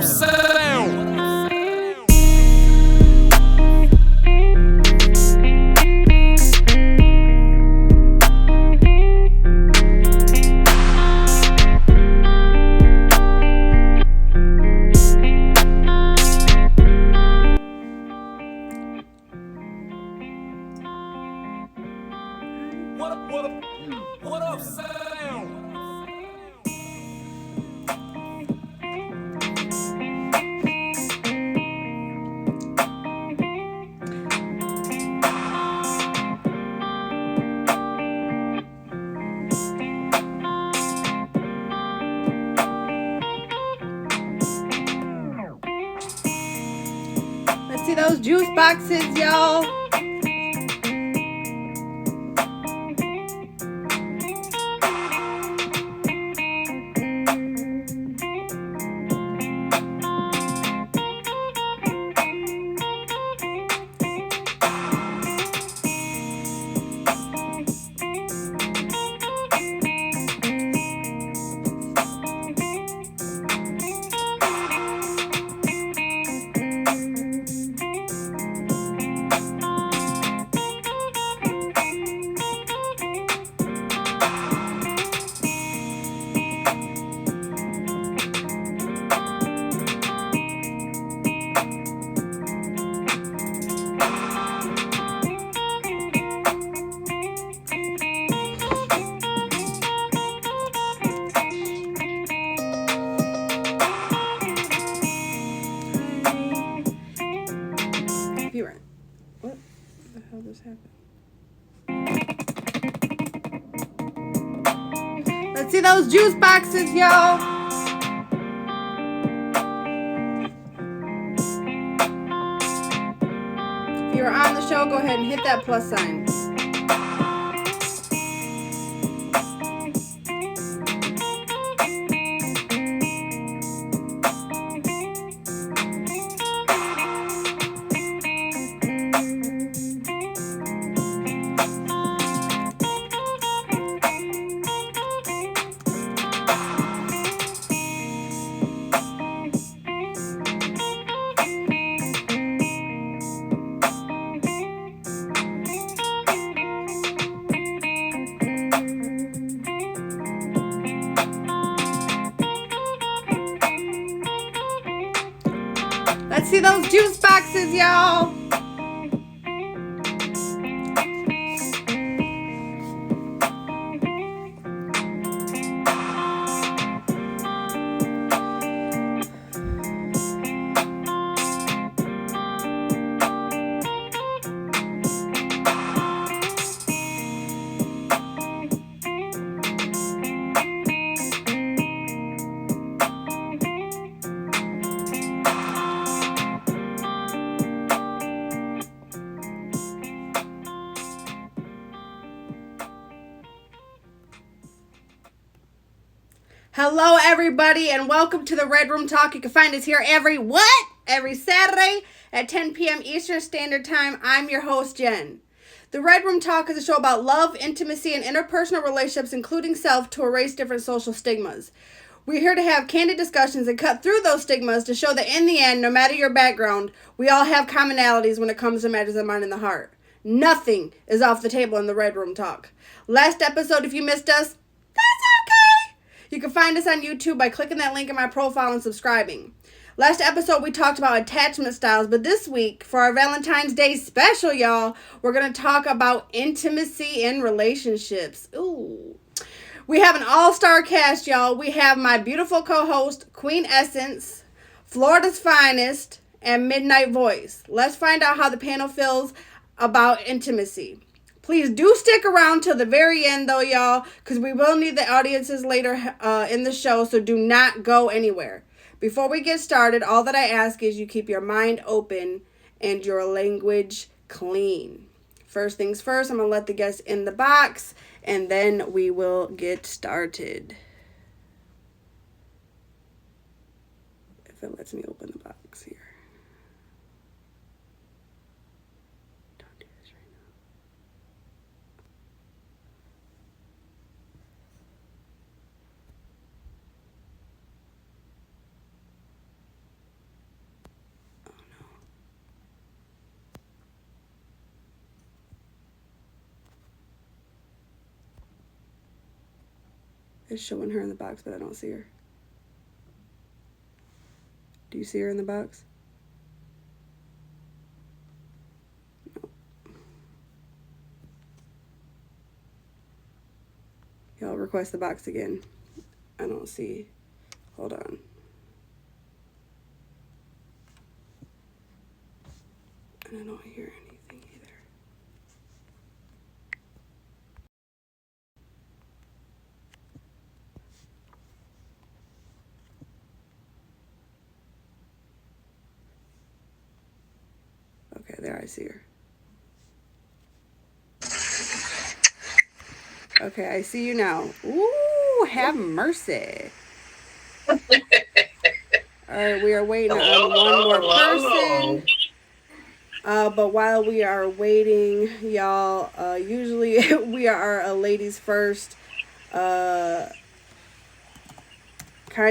sound? What up, sound? Let's see those juice boxes, y'all. What the hell just happened? Let's see those juice boxes, y'all. If you're on the show, go ahead and hit that plus sign. Let's see those juice boxes, y'all. Hello, everybody, and welcome to the Red Room Talk. You can find us here every Saturday at 10 p.m. Eastern Standard Time. I'm your host, Jen. The Red Room Talk is a show about love, intimacy, and interpersonal relationships, including self, to erase different social stigmas. We're here to have candid discussions and cut through those stigmas to show that in the end, no matter your background, we all have commonalities when it comes to matters of mind and the heart. Nothing is off the table in the Red Room Talk. Last episode, if you missed us, that's okay. You can find us on YouTube by clicking that link in my profile and subscribing. Last episode, we talked about attachment styles, but this week, for our Valentine's Day special, y'all, we're going to talk about intimacy in relationships. Ooh. We have an all-star cast, y'all. We have my beautiful co-host, Queen Essence, Florida's Finest, and Midnight Voice. Let's find out how the panel feels about intimacy. Please do stick around till the very end, though, y'all, because we will need the audiences later in the show, so do not go anywhere. Before we get started, all that I ask is you keep your mind open and your language clean. First things first, I'm going to let the guests in the box, and then we will get started. If it lets me open the box here. Don't do this right now. It's showing her in the box, but I don't see her. Do you see her in the box? No. Y'all request the box again. I don't see. Hold on. And I don't hear anything either. Okay, there I see her. Okay, I see you now. Ooh, have mercy. All right, we are waiting on one more person. But while we are waiting, y'all, usually we are a ladies first kind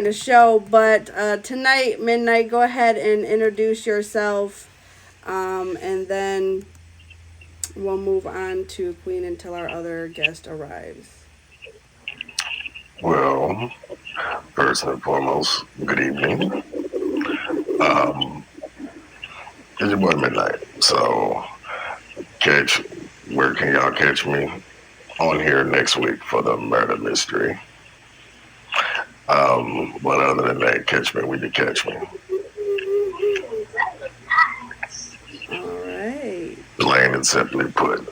of show. But tonight, Midnight, go ahead and introduce yourself. And then we'll move on to Queen until our other guest arrives. Well, first and foremost, good evening. Um, it's your boy Midnight. So, where can y'all catch me? On here next week for the murder mystery. But other than that, catch me when you catch me. All right. Plain and simply put.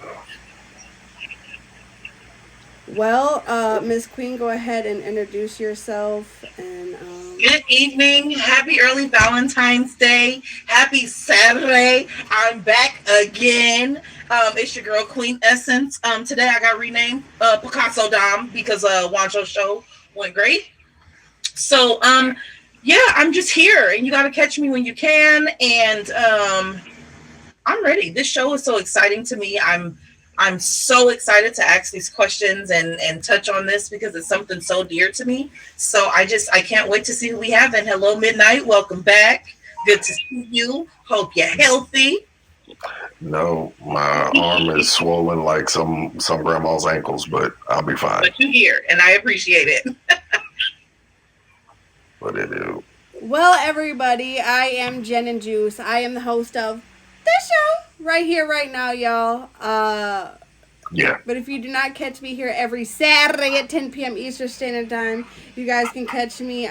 Well, Miss Queen, go ahead and introduce yourself. And good evening. Happy early Valentine's Day. Happy Saturday. I'm back again. It's your girl Queen Essence. Today I got renamed Picasso Dom because Wancho's show went great. So yeah, I'm just here, and you got to catch me when you can. And I'm ready. This show is so exciting to me. I'm so excited to ask these questions and touch on this because it's something so dear to me. So I can't wait to see who we have. And hello, Midnight. Welcome back. Good to see you. Hope you're healthy. No, my arm is swollen like some grandma's ankles, but I'll be fine. But you're here, and I appreciate it. What it do? Well, everybody, I am Jen and Juice. I am the host of this show right here, right now, y'all. Yeah. But if you do not catch me here every Saturday at 10 p.m. Eastern Standard Time, you guys can catch me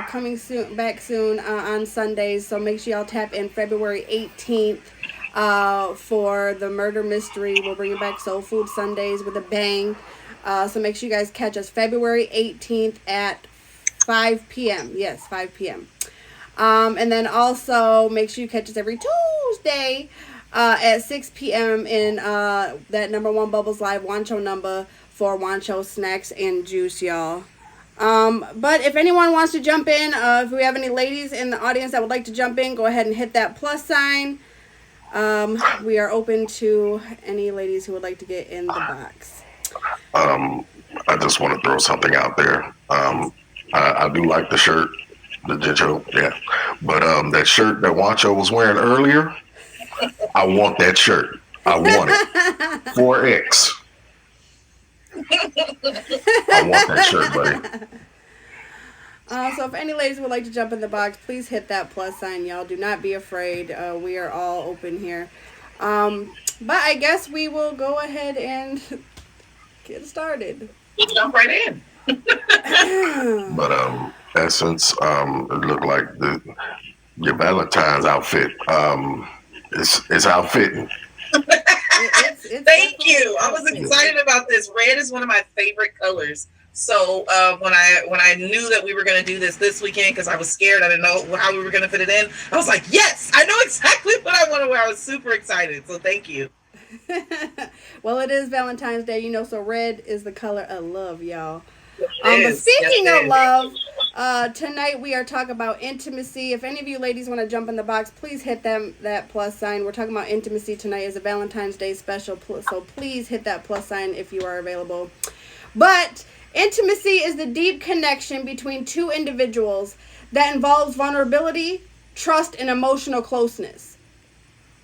coming back soon on Sundays. So make sure y'all tap in February 18th for the murder mystery. We'll bring you back Soul Food Sundays with a bang. So make sure you guys catch us February 18th at 5 p.m. Yes, 5 p.m. And then also make sure you catch us every Tuesday at 6 p.m. in that number one Bubbles Live Wancho number for Wancho Snacks and Juice, y'all. But if anyone wants to jump in, if we have any ladies in the audience that would like to jump in, go ahead and hit that plus sign. We are open to any ladies who would like to get in the box. I just want to throw something out there. I do like the shirt, the Jincho, yeah. But that shirt that Wancho was wearing earlier, I want that shirt. I want it. 4X. I want that shirt, buddy. So if any ladies would like to jump in the box, please hit that plus sign, y'all. Do not be afraid. We are all open here. But I guess we will go ahead and get started. Jump right in. But Essence, it looked like your Valentine's outfit. It's outfitting. It's Thank you. I was excited about this. Red is one of my favorite colors. So when I knew that we were going to do this weekend, because I was scared, I didn't know how we were going to fit it in, I was like, yes, I know exactly what I want to wear. I was super excited. So thank you. Well, it is Valentine's Day, so red is the color of love, y'all. But speaking of love, tonight we are talking about intimacy. If any of you ladies want to jump in the box, please hit that plus sign. We're talking about intimacy tonight as a Valentine's Day special, so please hit that plus sign if you are available. But intimacy is the deep connection between two individuals that involves vulnerability, trust, and emotional closeness.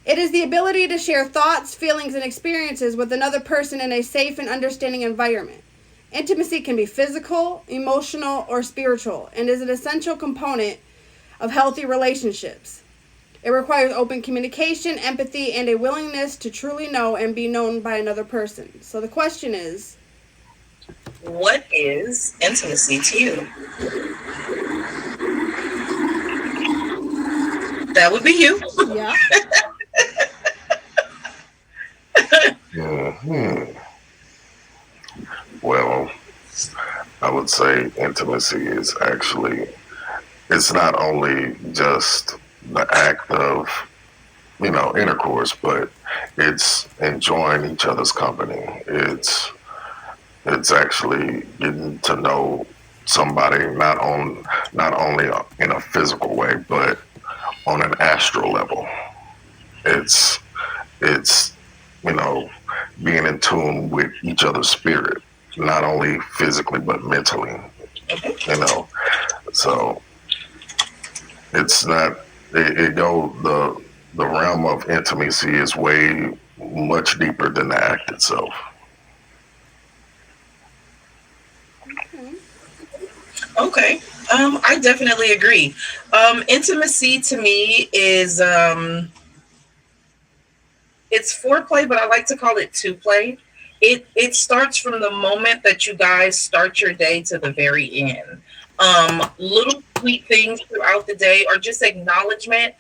It is the ability to share thoughts, feelings, and experiences with another person in a safe and understanding environment. Intimacy can be physical, emotional, or spiritual, and is an essential component of healthy relationships. It requires open communication, empathy, and a willingness to truly know and be known by another person. So the question is, What is intimacy to you? That would be you. yeah, Hmm. Well, I would say intimacy is actually, it's not only just the act of, intercourse, but it's enjoying each other's company. It's actually getting to know somebody not only in a physical way, but on an astral level. It's it's you know being in tune with each other's spirit, not only physically but mentally. You know, so it's not it go the realm of intimacy is way much deeper than the act itself. Okay. I definitely agree. Intimacy to me is it's foreplay, but I like to call it two play. It starts from the moment that you guys start your day to the very end. Little sweet things throughout the day, or just acknowledgement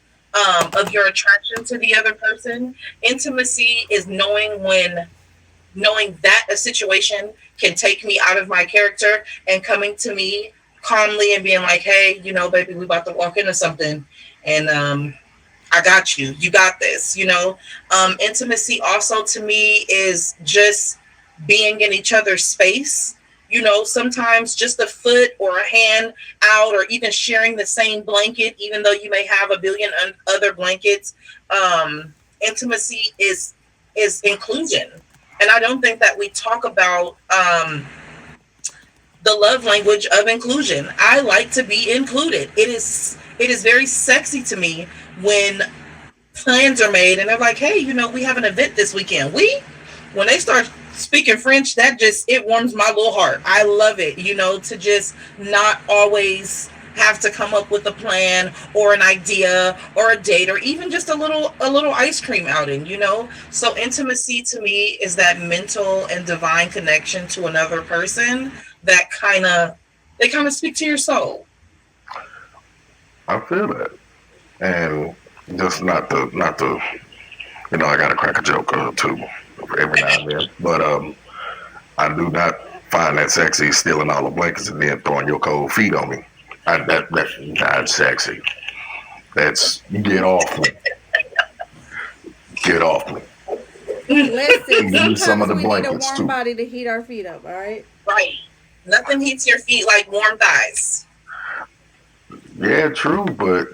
of your attraction to the other person. Intimacy is knowing that a situation can take me out of my character and coming to me calmly and being like, hey, baby, we about to walk into something, and I got you. You got this. Intimacy also to me is just being in each other's space. Sometimes just a foot or a hand out, or even sharing the same blanket, even though you may have a billion other blankets. Intimacy is inclusion, and I don't think that we talk about the love language of inclusion. I like to be included. It is very sexy to me when plans are made and they're like, hey, we have an event this weekend. When they start speaking French, that just, it warms my little heart. I love it, to just not always have to come up with a plan or an idea or a date or even just a little ice cream outing. So intimacy to me is that mental and divine connection to another person that they kind of speak to your soul. I feel that, and just not to I gotta crack a joke or two every now and then, but I do not find that sexy stealing all the blankets and then throwing your cold feet on me. That's not sexy. That's get off me. Get off me. listen. Give me some of Sometimes the we need a blankets warm too. body to heat our feet up. All right. Right. Nothing heats your feet like warm thighs. Yeah, true, but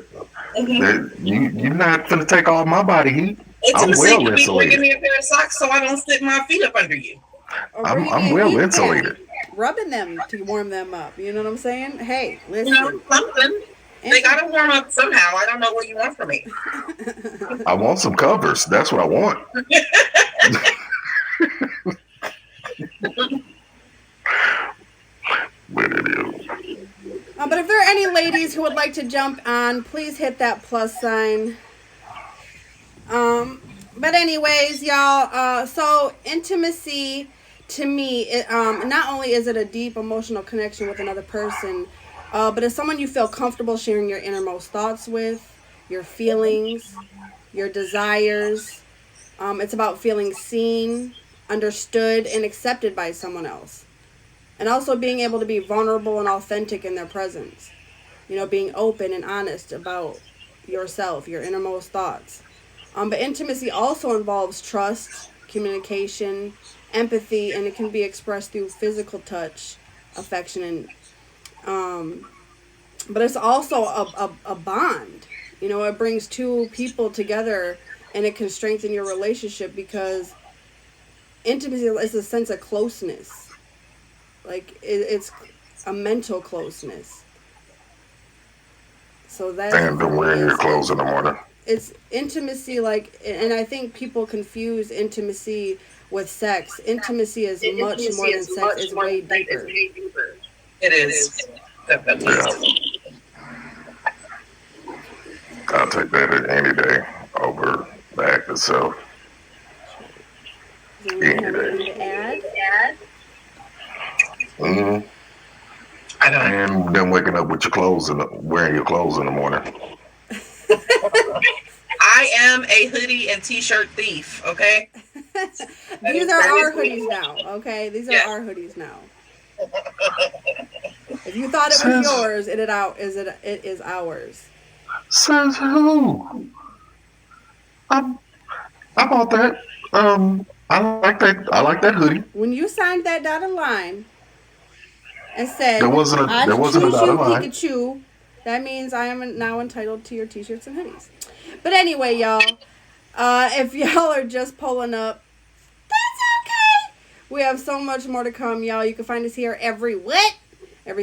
Mm-hmm. you're not gonna take all my body heat. I'm Intimacy well could be bringing insulated. me a pair of socks so I don't stick my feet up under you. Or I'm bringing me I'm a well heat pad, insulated. rubbing them to warm them up. You know what I'm saying? Hey, listen. Something. They Intim- gotta warm up somehow. I don't know what you want from me. I want some covers. That's what I want. But it is. but if there are any ladies who would like to jump on, please hit that plus sign. But anyways, y'all. So intimacy to me, not only is it a deep emotional connection with another person, but it's someone you feel comfortable sharing your innermost thoughts with, your feelings, your desires. It's about feeling seen, understood, and accepted by someone else, and also being able to be vulnerable and authentic in their presence. Being open and honest about yourself, your innermost thoughts. But intimacy also involves trust, communication, empathy, and it can be expressed through physical touch, affection, and but it's also a bond. It brings two people together, and it can strengthen your relationship because intimacy is a sense of closeness. Like it's a mental closeness. So that And for been me wearing your is like clothes in the morning. it's intimacy, like, and I think people confuse intimacy with sex. Intimacy is much more than sex. It's way deeper. It is. Definitely. Yeah, I'll take that any day over the act itself. Does anyone have anything to add? hmm I don't. And then waking up with your clothes and wearing your clothes in the morning. I am a hoodie and t-shirt thief. Okay. These are our hoodies now, okay? These are our hoodies now. If you thought it was yours, it is ours. Says who? I, I bought that. I like that. I like that hoodie. When you signed that dotted line and said, There wasn't I a choose dotted you, line. Pikachu, that means I am now entitled to your t-shirts and hoodies. But anyway, y'all, if y'all are just pulling up, that's okay. We have so much more to come, y'all. You can find us here every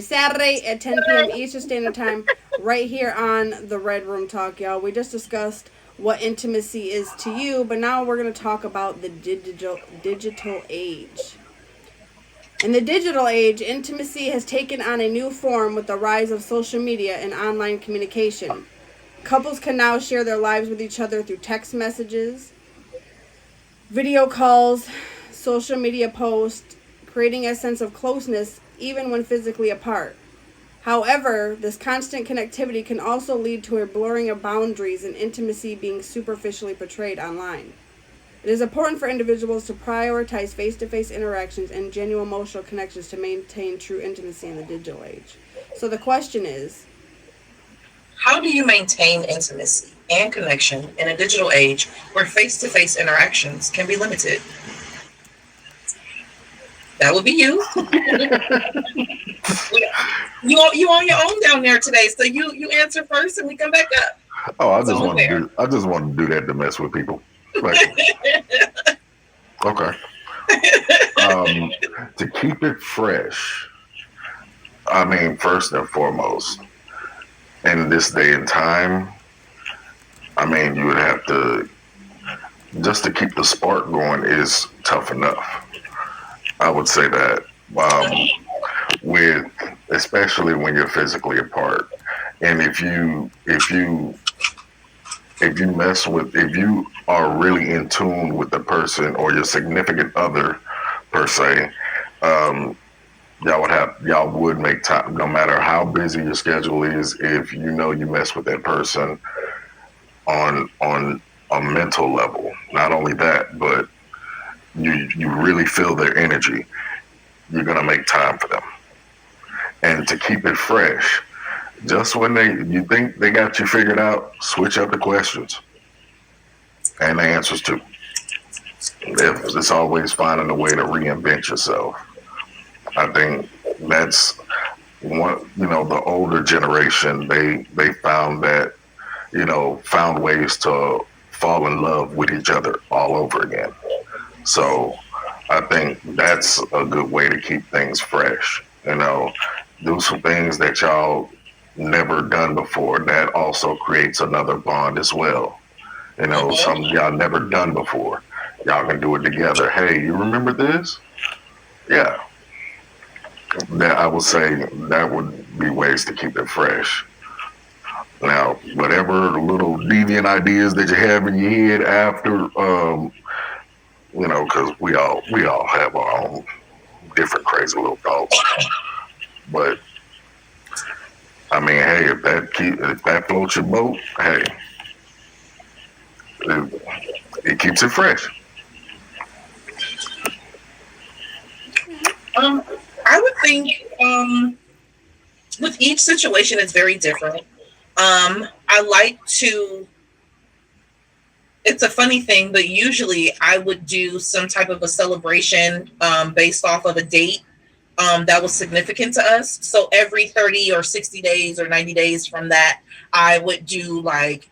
Saturday at 10 p.m. Eastern Standard Time, right here on the Red Room Talk, y'all. We just discussed what intimacy is to you, but now we're going to talk about the digital age. In the digital age, intimacy has taken on a new form with the rise of social media and online communication. Couples can now share their lives with each other through text messages, video calls, social media posts, creating a sense of closeness even when physically apart. However, this constant connectivity can also lead to a blurring of boundaries and intimacy being superficially portrayed online. It is important for individuals to prioritize face-to-face interactions and genuine emotional connections to maintain true intimacy in the digital age. So the question is, How do you maintain intimacy and connection in a digital age where face-to-face interactions can be limited? That would be you. You on your own down there today, so you answer first, and we come back up. Oh, I So just want there. to do. I just want to do that to mess with people. Like, okay. To keep it fresh, I mean, first and foremost, in this day and time, I mean, you would have to, just to keep the spark going is tough enough. I would say that, with, especially when you're physically apart, and if you are really in tune with the person or your significant other per se, um, y'all would make time, no matter how busy your schedule is. If you know you mess with that person on a mental level, not only that, but you really feel their energy, you're gonna make time for them. And to keep it fresh, just when you think they got you figured out, switch up the questions and the answers too. If it's always finding a way to reinvent yourself. I think that's one. The older generation, they found that, found ways to fall in love with each other all over again. So I think that's a good way to keep things fresh. Do some things that y'all never done before. That also creates another bond as well. Something y'all never done before. Y'all can do it together. Hey, you remember this? Yeah. That, I would say, that would be ways to keep it fresh. Now, whatever little deviant ideas that you have in your head after, because we all have our own different crazy little thoughts. But I mean, hey, if that floats your boat, hey, it keeps it fresh. I would think with each situation, it's very different. I like to. It's a funny thing, but usually I would do some type of a celebration based off of a date that was significant to us. So every 30 or 60 days or 90 days from that, I would do like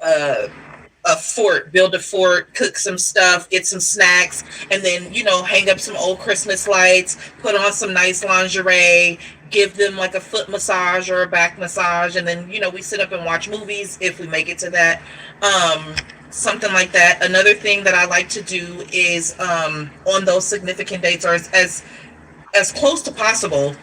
a fort, build a fort, cook some stuff, get some snacks, and then, hang up some old Christmas lights, put on some nice lingerie, give them like a foot massage or a back massage, and then we sit up and watch movies if we make it to that. Um, Something like that. Another thing that I like to do is on those significant dates, or as close to possible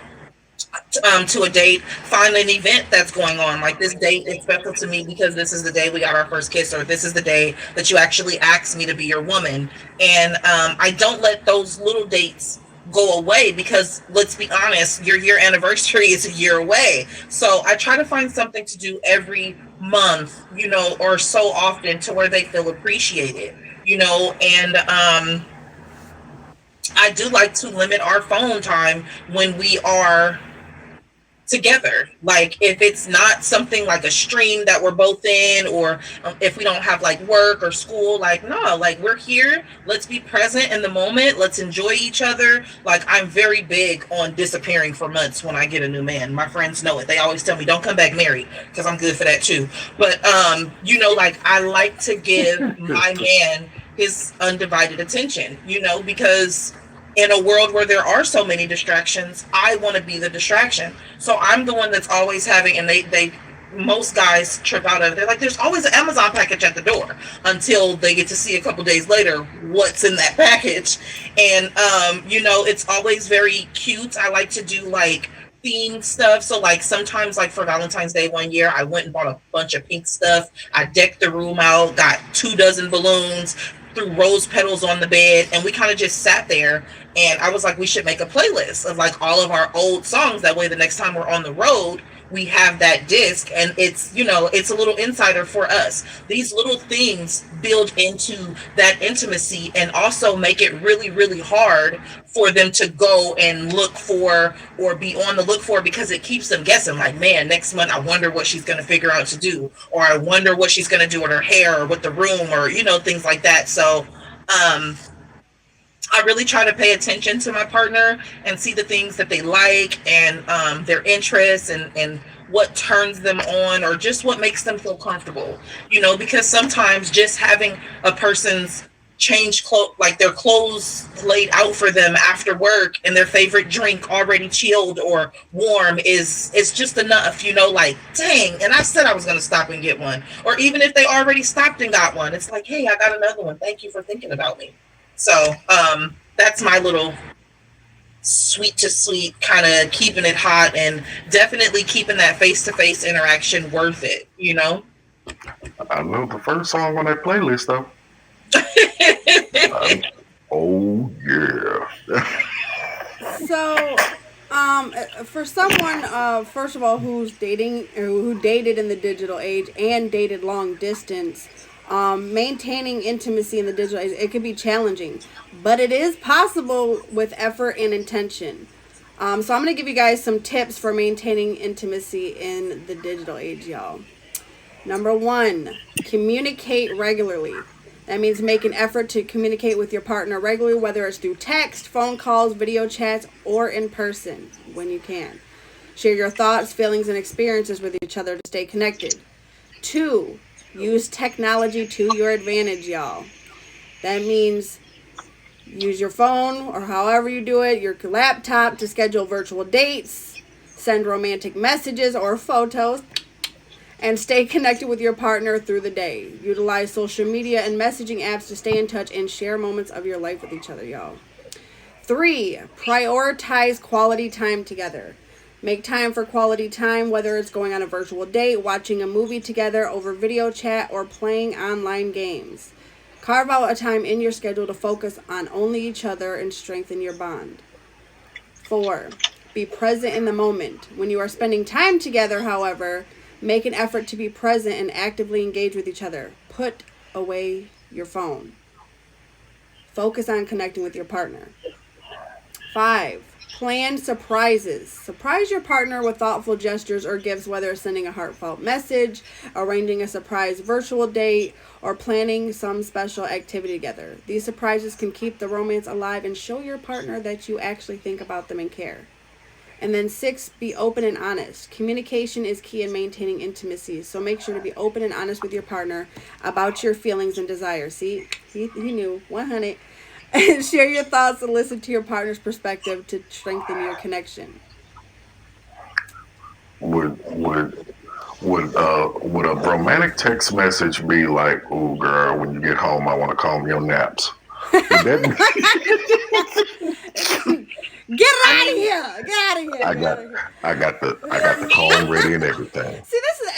to a date, find an event that's going on. Like, this date is special to me because this is the day we got our first kiss, or this is the day that you actually asked me to be your woman. And I don't let those little dates go away, because let's be honest, your year anniversary is a year away. So I try to find something to do every month, or so often, to where they feel appreciated, and I do like to limit our phone time when we are together. Like, if it's not something like a stream that we're both in, or if we don't have like work or school, like, no, like, we're here, let's be present in the moment, let's enjoy each other. Like, I'm very big on disappearing for months when I get a new man. My friends know it. They always tell me, don't come back married, because I'm good for that too. But like, I like to give my man his undivided attention, because in a world where there are so many distractions, I want to be the distraction. So I'm the one that's always having, and they most guys trip out of it. They're like, there's always an Amazon package at the door, until they get to see a couple days later what's in that package. And it's always very cute. I like to do like themed stuff. So like, sometimes, like for Valentine's Day one year, I went and bought a bunch of pink stuff. I decked the room out, got 24 balloons, threw rose petals on the bed, and we kind of just sat there. And I was like, we should make a playlist of like all of our old songs. That way, the next time we're on the road, we have that disc, and it's a little insider for us. These little things build into that intimacy, and also make it really, really hard for them to go and look for, or be on the look for, because it keeps them guessing. Like, man, next month I wonder what she's going to figure out to do, or I wonder what she's going to do with her hair, or with the room, or things like that. So I really try to pay attention to my partner and see the things that they like, and their interests, and what turns them on, or just what makes them feel comfortable. Because sometimes just having a person's like their clothes laid out for them after work, and their favorite drink already chilled or warm, is just enough. Like, dang, and I said I was going to stop and get one. Or even if they already stopped and got one, it's like, hey, I got another one, thank you for thinking about me. So that's my little sweet to sweet, kind of keeping it hot, and definitely keeping that face-to-face interaction worth it. I know the first song on that playlist, though. Oh yeah. So, for someone, first of all, who's dating, or who dated in the digital age and dated long distance, maintaining intimacy in the digital age, it can be challenging, but it is possible with effort and intention. So I'm going to give you guys some tips for maintaining intimacy in the digital age, y'all. Number 1, communicate regularly. That means make an effort to communicate with your partner regularly, whether it's through text, phone calls, video chats, or in person when you can. Share your thoughts, feelings, and experiences with each other to stay connected. 2, use technology to your advantage, y'all. That means use your phone, or however you do it, your laptop, to schedule virtual dates, send romantic messages or photos, and stay connected with your partner through the day. Utilize social media and messaging apps to stay in touch and share moments of your life with each other, y'all. 3, prioritize quality time together. Make time for quality time, whether it's going on a virtual date, watching a movie together over video chat, or playing online games. Carve out a time in your schedule to focus on only each other and strengthen your bond. 4, be present in the moment. When you are spending time together, however, make an effort to be present and actively engage with each other. Put away your phone. Focus on connecting with your partner. 5, plan surprises. Surprise your partner with thoughtful gestures or gifts, whether it's sending a heartfelt message, arranging a surprise virtual date, or planning some special activity together. These surprises can keep the romance alive and show your partner that you actually think about them and care. And then 6, be open and honest. Communication is key in maintaining intimacy, so make sure to be open and honest with your partner about your feelings and desires. See, he knew, 100. And share your thoughts and listen to your partner's perspective to strengthen your connection. would would a romantic text message be like, "Oh, girl, when you get home, I want to comb your naps"? Would that be? Get out of here! Get out of here! I Get out got of here! I got the comb ready and everything. See, this is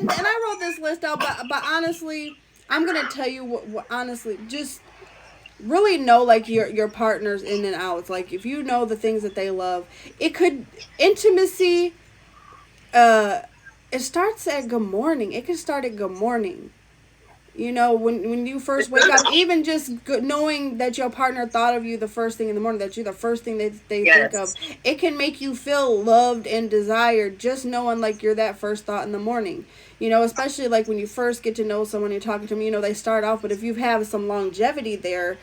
and I wrote this list out, but honestly, I'm gonna tell you what honestly, just really know like your partner's in and outs. Like if you know the things that they love, it could intimacy. It starts at good morning. It can start at good morning. You know, when you first wake up, even just knowing that your partner thought of you the first thing in the morning, that you're the first thing that they think of, it can make you feel loved and desired just knowing like you're that first thought in the morning. You know, especially like when you first get to know someone, you're talking to them, you know, they start off, but if you have some longevity there,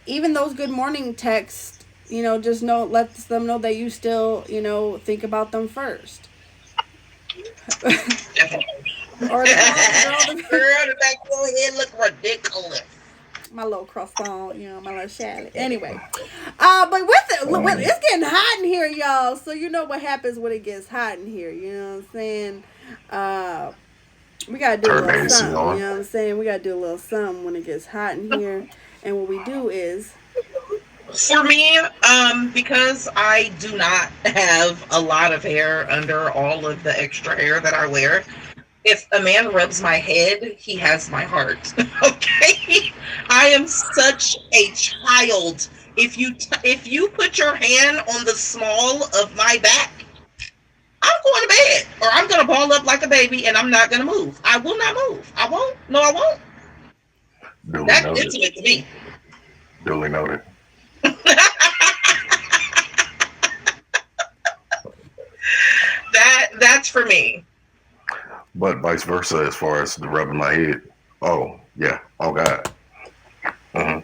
even those good morning texts, you know, just know, lets them know that you still, you know, think about them first. Or the back of your head look ridiculous. my little croissant, you know, my little shallot. Anyway, but it's getting hot in here, y'all. So you know what happens when it gets hot in here. You know what I'm saying? We gotta do a Turn the little AC something. on. You know what I'm saying? We gotta do a little something when it gets hot in here. And what we do is, For me, because I do not have a lot of hair under all of the extra hair that I wear, if a man rubs my head, he has my heart. Okay, I am such a child. If you put your hand on the small of my back, I'm going to bed, or I'm going to ball up like a baby, and I'm not going to move. I will not move. I won't. No, I won't. Duly That's noted. intimate to me. Duly noted. That's for me. But vice versa, as far as the rubbing my head. Oh yeah. Oh God. hmm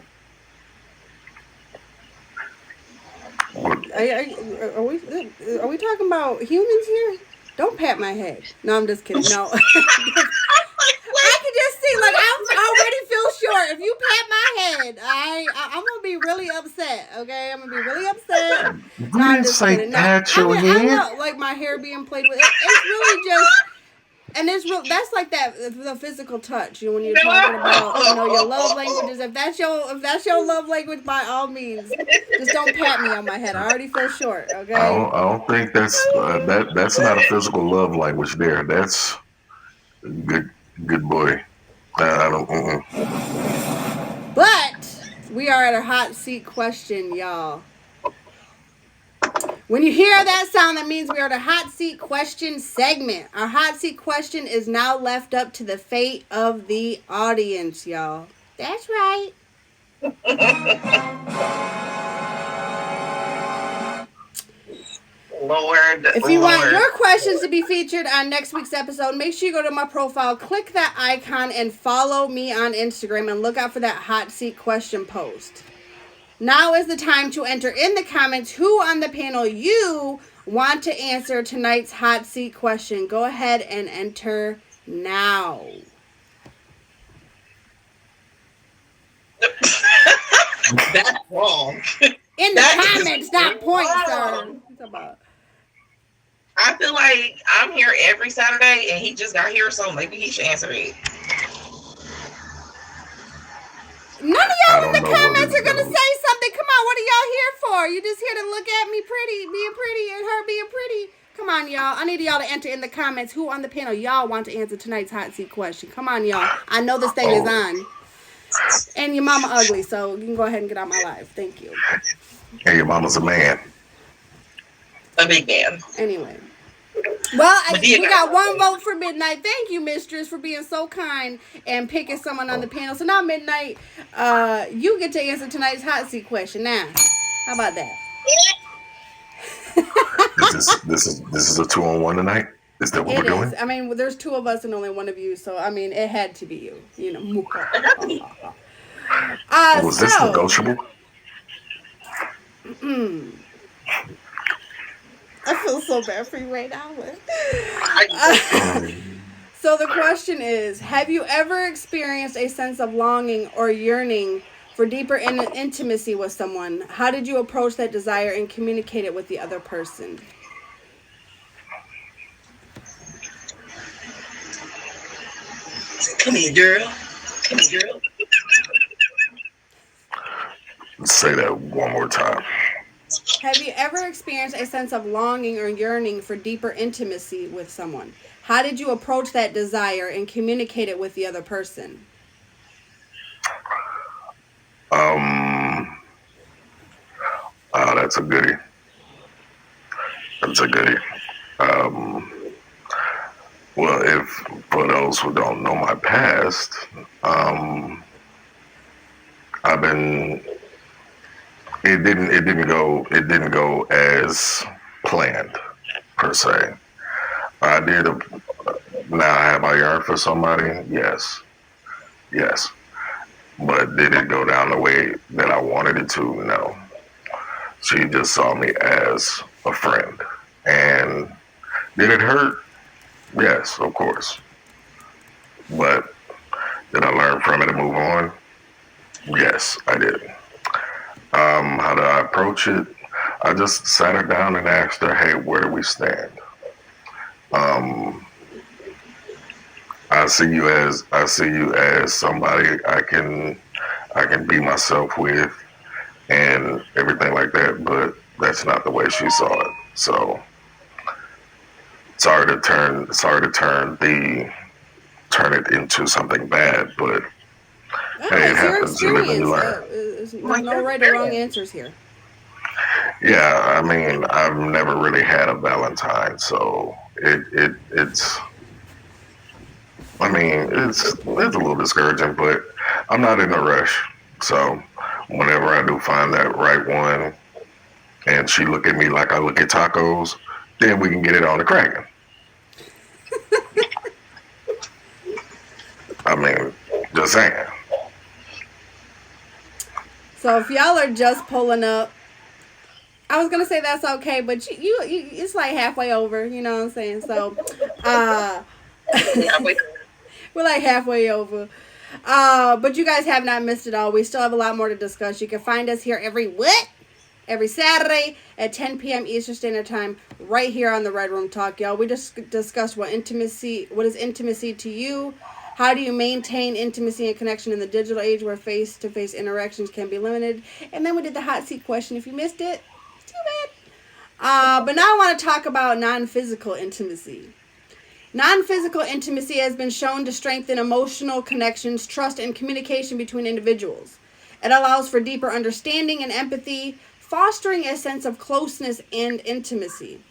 are we talking about humans here? Don't pat my head. No, I'm just kidding. No. I can just see, like, I already feel short. If you pat my head, I'm gonna be really upset. Okay, I'm gonna be really upset. We No, I'm didn't just say kidding. No, pat I your mean, I head. love like my hair being played with. It's really just, and it's real. That's like that the physical touch. You know, when you're talking about your love languages. If that's your love language, by all means, just don't pat me on my head. I already feel short. Okay. I don't think that's not a physical love language. There, that's good. Good boy. I don't. But we are at a hot seat question, y'all. When you hear that sound, that means we are at a hot seat question segment. Our hot seat question is now left up to the fate of the audience, y'all. That's right. Lord. If you want your questions to be featured on next week's episode, make sure you go to my profile, click that icon, and follow me on Instagram, and look out for that hot seat question post. Now is the time to enter in the comments who on the panel you want to answer tonight's hot seat question. Go ahead and enter now. That's wrong. In the comments, not points, sir. I feel like I'm here every Saturday and he just got here, so maybe he should answer it. None of y'all in the comments are going to say something. Come on, what are y'all here for? You just here to look at me pretty, being pretty, and her being pretty. Come on, y'all. I need y'all to enter in the comments who on the panel y'all want to answer tonight's hot seat question. Come on, y'all. I know this thing is on. And your mama ugly, so you can go ahead and get out my life. Thank you. Hey, your mama's a man. A big man. Anyway. Well, we got one vote for Midnight. Thank you, mistress, for being so kind and picking someone on the panel. So now, Midnight, you get to answer tonight's hot seat question. Now, how about that? This is a 2-on-1 tonight. Is that what we're doing? I mean, there's two of us and only one of you, so I mean, it had to be you. You know. Was this negotiable? I feel so bad for you right now. So the question is, have you ever experienced a sense of longing or yearning for deeper intimacy with someone? How did you approach that desire and communicate it with the other person? Come here, girl. Come here, girl. Say that one more time. Have you ever experienced a sense of longing or yearning for deeper intimacy with someone? How did you approach that desire and communicate it with the other person? Um, that's a goodie. That's a goodie. Um, well, if for those who don't know my past, um, I've been. It didn't go as planned per se. I did. Now have I yearned for somebody? Yes, yes. But did it go down the way that I wanted it to? No. She just saw me as a friend. And did it hurt? Yes, of course. But did I learn from it and move on? Yes, I did. How did I approach it? I just sat her down and asked her, "Hey, where do we stand? Um, I see you as somebody I can be myself with and everything like that, but that's not the way she saw it. So sorry to turn it into something bad, but Oh, hey, it it's your happens. You live and you experience. learn. There's no right or wrong answers here. Yeah, I mean, I've never really had a Valentine, so it's. I mean, it's a little discouraging, but I'm not in a rush. So whenever I do find that right one, and she look at me like I look at tacos, then we can get it on the cracking. I mean, just saying. So if y'all are just pulling up, I was gonna say that's okay, but you it's like halfway over. You know what I'm saying? So, uh, Yeah, wait. we're like halfway over. But you guys have not missed it all. We still have a lot more to discuss. You can find us here every what? Every Saturday at 10 p.m. Eastern Standard Time, right here on the Red Room Talk, y'all. We just discussed what is intimacy to you. How do you maintain intimacy and connection in the digital age where face-to-face interactions can be limited? And then we did the hot seat question. If you missed it, it's too bad. But now I want to talk about non-physical intimacy. Non-physical intimacy has been shown to strengthen emotional connections, trust, and communication between individuals. It allows for deeper understanding and empathy, fostering a sense of closeness and intimacy.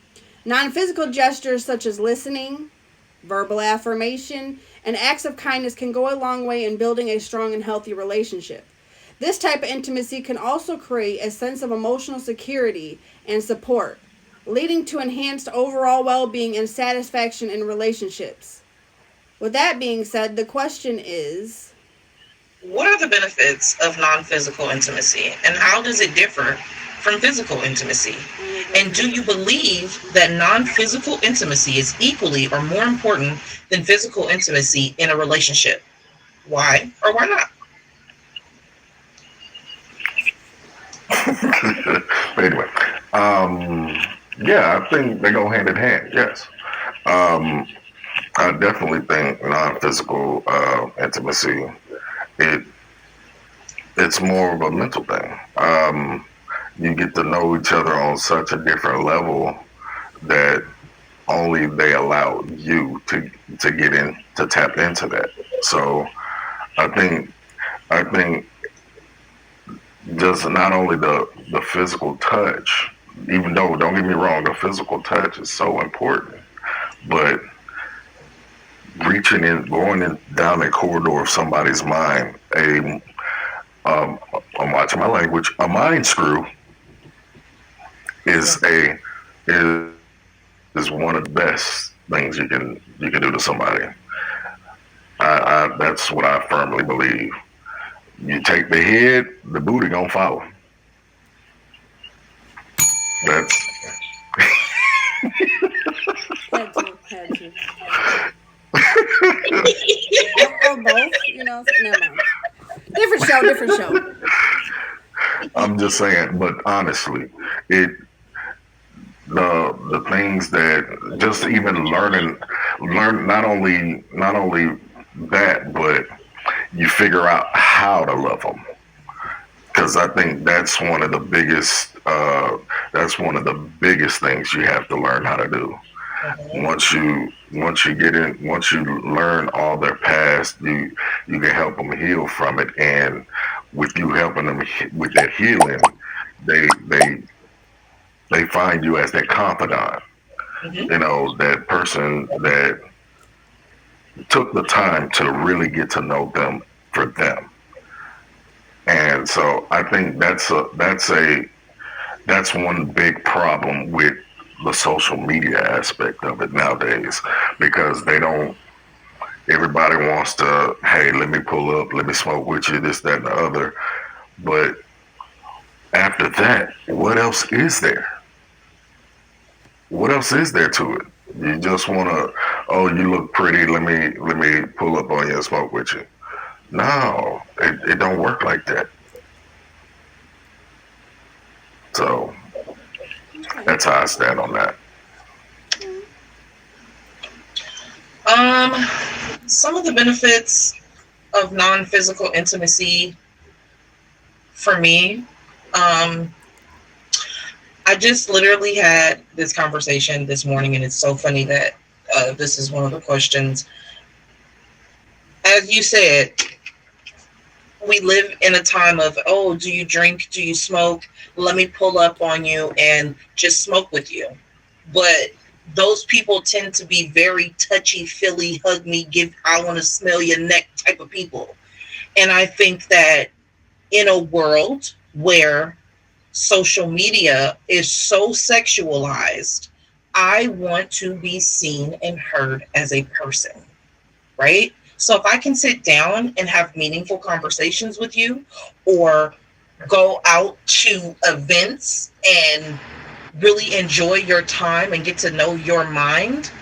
Non-physical gestures such as listening, verbal affirmation, and acts of kindness can go a long way in building a strong and healthy relationship. This type of intimacy can also create a sense of emotional security and support, leading to enhanced overall well-being and satisfaction in relationships. With that being said, the question is, What are the benefits of non-physical intimacy, and how does it differ from physical intimacy? And do you believe that non-physical intimacy is equally or more important than physical intimacy in a relationship? Why or why not? But anyway, um, yeah, I think they go hand in hand. Yes, um, I definitely think non-physical intimacy it it's more of a mental thing. You get to know each other on such a different level that only they allow you to get in to tap into that. So I think I think just not only the physical touch, even though don't get me wrong, the physical touch is so important, but reaching in, going in down a corridor of somebody's mind, um, I'm watching my language, a mind screw is a is one of the best things you can do to somebody. That's what I firmly believe. You take the head, the booty gonna follow. That's had to. Or both, never mind. Different show. I'm just saying, but honestly, it the things that just even learn not only that, but you figure out how to love them. Because I think that's one of the biggest. That's one of the biggest things you have to learn how to do. Mhm. Once you get in, once you learn all their past, you can help them heal from it, and with you helping them with that healing, they they find you as their confidant. Mhm. You know, that person that took the time to really get to know them for them. And so I think that's one big problem with the social media aspect of it nowadays, because they don't everybody wants to, hey, let me pull up, let me smoke with you, this, that, and the other. But after that, what else is there? What else is there to it? You just want to, oh, you look pretty, let me pull up on you and smoke with you. No, it don't work like that. So Okay. that's how I stand on that. Um, some of the benefits of non-physical intimacy for me, um, I just literally had this conversation this morning, and it's so funny that this is one of the questions. As you said, we live in a time of, oh, do you drink? Do you smoke? Let me pull up on you and just smoke with you. But those people tend to be very touchy feely, hug me, give, I want to smell your neck type of people. And I think that in a world where social media is so sexualized, I want to be seen and heard as a person, right? So if I can sit down and have meaningful conversations with you, or go out to events and really enjoy your time and get to know your mind,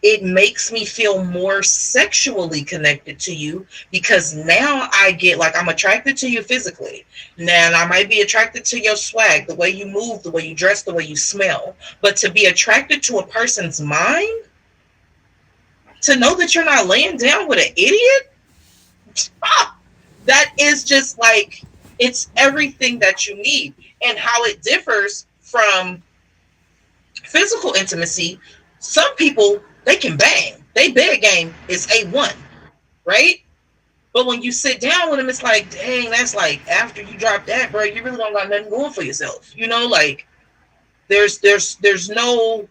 it makes me feel more sexually connected to you, because now I get like, I'm attracted to you physically. Now I might be attracted to your swag, the way you move, the way you dress, the way you smell. But to be attracted to a person's mind, to know that you're not laying down with an idiot, ah, that is just like, it's everything that you need. And how it differs from physical intimacy, some people, they can bang. They bed game is A1, right? But when you sit down with them, it's like, dang, that's like, after you drop that, bro, you really don't got nothing going for yourself. You know, like, there's no,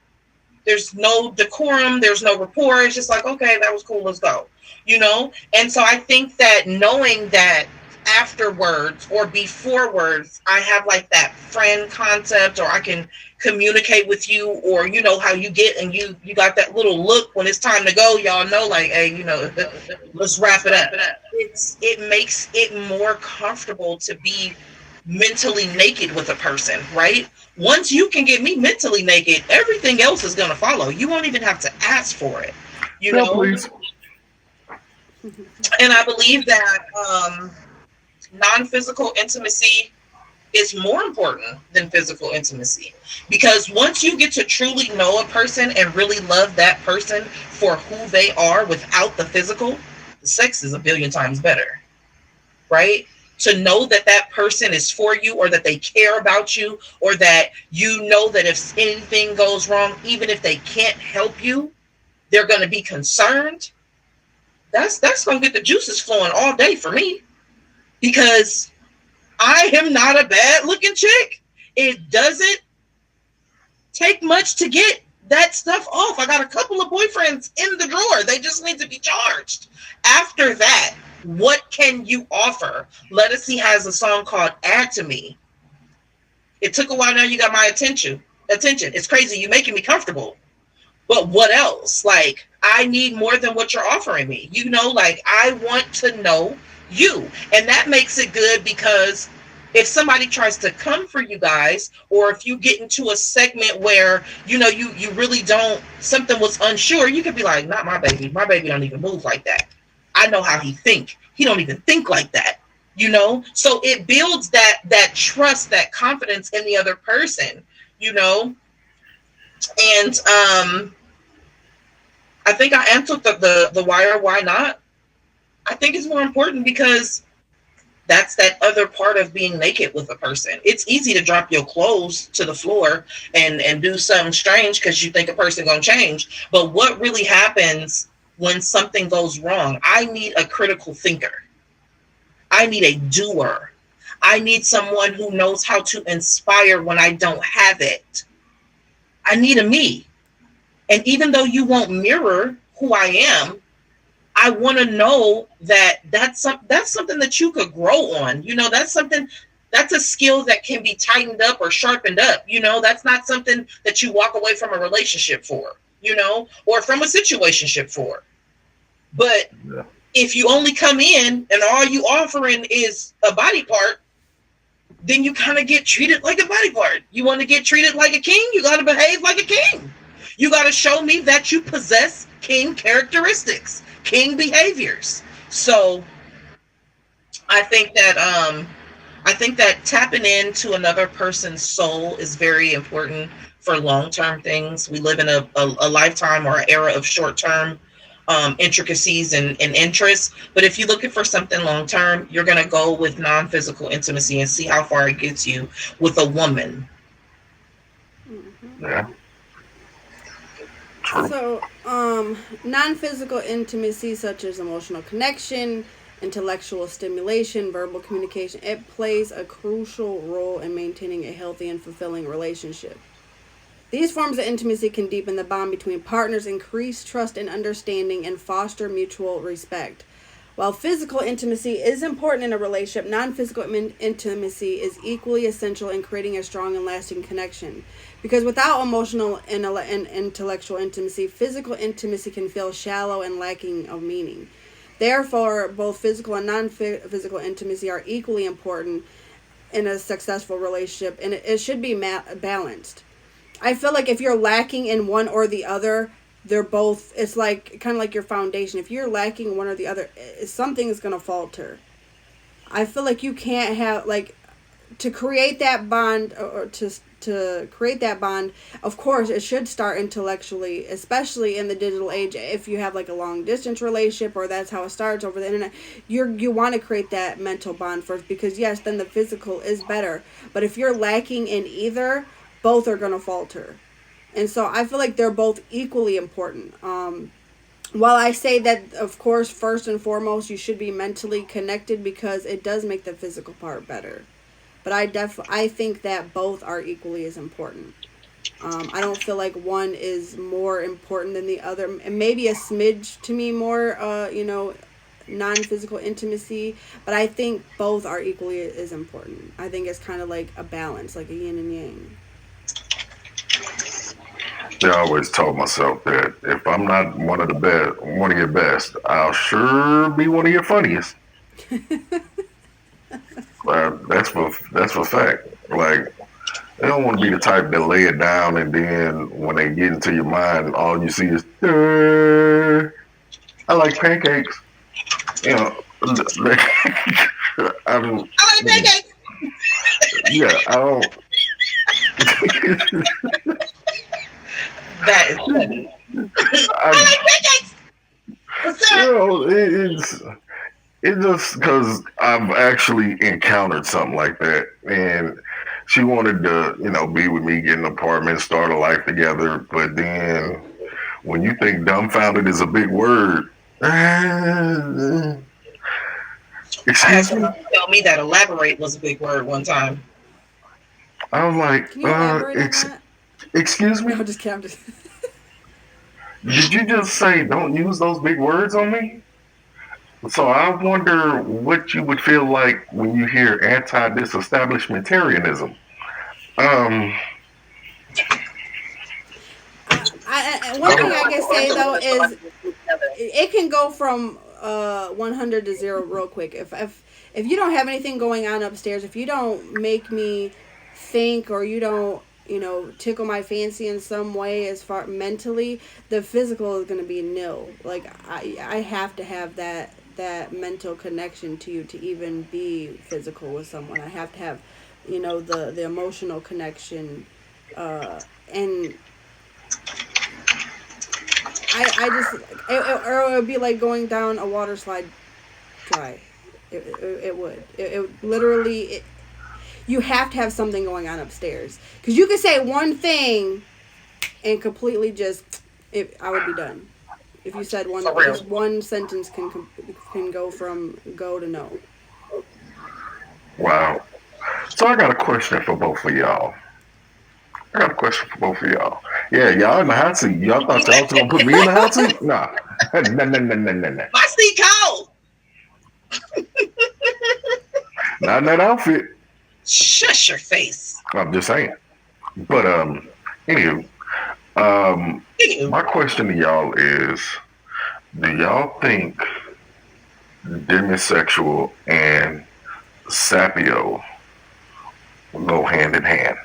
there's no decorum, there's no rapport. It's just like, okay, that was cool, let's go. You know? And so I think that knowing that afterwards or before words, I have like that friend concept, or I can communicate with you, or you know how you get, and you got that little look when it's time to go, y'all know, like, hey, you know, let's wrap it up. It makes it more comfortable to be mentally naked with a person, right? Once you can get me mentally naked, everything else is going to follow. You won't even have to ask for it, you Yeah, know? please. And I believe that non-physical intimacy is more important than physical intimacy, because once you get to truly know a person and really love that person for who they are without the physical, the sex is a billion times better, right? To know that that person is for you, or that they care about you, or that you know that if anything goes wrong, even if they can't help you, they're going to be concerned. That's going to get the juices flowing all day for me, because I am not a bad looking chick. It doesn't take much to get that stuff off. I got a couple of boyfriends in the drawer. They just need to be charged. After that, what can you offer? Lettucey has a song called Add to Me. It took a while, now you got my attention. It's crazy. You're making me comfortable. But what else? Like, I need more than what you're offering me. You know, like, I want to know you. And that makes it good, because if somebody tries to come for you guys, or if you get into a segment where, you know, you really don't, something was unsure, you could be like, not my baby. My baby don't even move like that. I know how he think. He don't even think like that. You know? So it builds that trust, that confidence in the other person, you know? And I think I answered the why or why not. I think it's more important because that's that other part of being naked with a person. It's easy to drop your clothes to the floor and do something strange because you think a person gonna change. But what really happens when something goes wrong? I need a critical thinker. I need a doer. I need someone who knows how to inspire when I don't have it. I need a me. And even though you won't mirror who I am, I want to know that that's something that you could grow on. That's something, that's a skill that can be tightened up or sharpened up. That's not something that you walk away from a relationship for, or from a situationship for. But Yeah. if you only come in and all you offering is a body part, then you kind of get treated like a body part. You want to get treated like a king, you got to behave like a king. You got to show me that you possess king characteristics, king behaviors. So I think that tapping into another person's soul is very important for long-term things. We live in a lifetime or an era of short-term intricacies and interests. But if you're looking for something long-term, you're going to go with non-physical intimacy and see how far it gets you with a woman. Yeah. True. So, non-physical intimacy such as emotional connection, intellectual stimulation, verbal communication, it plays a crucial role in maintaining a healthy and fulfilling relationship. These forms of intimacy can deepen the bond between partners, increase trust and understanding, and foster mutual respect. While physical intimacy is important in a relationship, non-physical intimacy is equally essential in creating a strong and lasting connection. Because without emotional and intellectual intimacy, physical intimacy can feel shallow and lacking of meaning. Therefore, both physical and non-physical intimacy are equally important in a successful relationship, and it should be balanced. I feel like if you're lacking in one or the other, they're both, it's like kind of like your foundation. If you're lacking one or the other, something is going to falter. I feel like you can't have, like, to create that bond, or to create that bond, of course it should start intellectually, especially in the digital age. If you have like a long distance relationship, or that's how it starts over the internet, you want to create that mental bond first, because yes, then the physical is better. But if you're lacking in either, both are going to falter. And so I feel like they're both equally important. While I say that, of course, first and foremost, you should be mentally connected, because it does make the physical part better. But I think that both are equally as important. I don't feel like one is more important than the other. And maybe a smidge to me more, non-physical intimacy. But I think both are equally as important. I think it's kind of like a balance, like a yin and yang. Yeah, I always told myself that if I'm not one of the best, one of your best, I'll sure be one of your funniest. That's for fact. Like, they don't want to be the type that lay it down, and then when they get into your mind, all you see is, I like pancakes. You know, I don't. I like pancakes. Yeah, I don't. That is funny. I I, like pancakes. What's you up? know, it's just because I've actually encountered something like that, and she wanted to, be with me, get an apartment, start a life together. But then, when you think dumbfounded is a big word, I had excuse me, somebody tell me that elaborate was a big word one time. I was like, Can you elaborate on that? excuse No, me, just kidding. did you just say don't use those big words on me? So I wonder what you would feel like when you hear anti-disestablishmentarianism. Um, One thing I can say though is it can go from 100 to 0 real quick. If you don't have anything going on upstairs, if you don't make me think, or you don't, tickle my fancy in some way as far mentally, the physical is going to be nil. Like, I have to have that mental connection to you to even be physical with someone. I have to have, the emotional connection, and I just, or it would be like going down a water slide try. It would. It literally. You have to have something going on upstairs because you could say one thing and completely just. I would be done. If you said one, just one sentence can go from go to no. Wow. So I got a question for both of y'all. Yeah, y'all in the hot seat. Y'all thought y'all was gonna put me in the hot seat? Nah. Nah. My seat cold. Not in that outfit. Shush your face. I'm just saying. But anywho, my question to y'all is: do y'all think demisexual and sapio go hand in hand?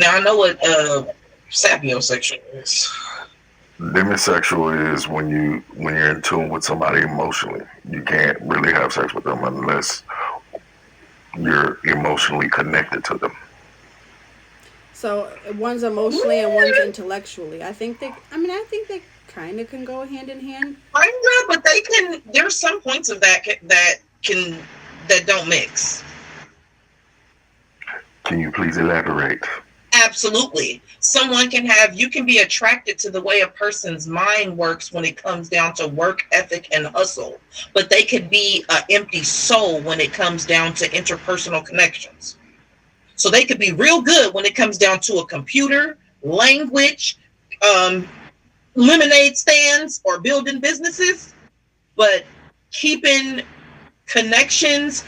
Now I know what sapiosexual is. Demisexual is when you're in tune with somebody emotionally. You can't really have sex with them unless you're emotionally connected to them. So one's emotionally and one's intellectually. I think they kind of can go hand in hand. I know, but they can. There's some points of that that don't mix. Can you please elaborate? Absolutely. You can be attracted to the way a person's mind works when it comes down to work ethic and hustle, but they could be an empty soul when it comes down to interpersonal connections. So they could be real good when it comes down to a computer, language, lemonade stands, or building businesses, but keeping connections,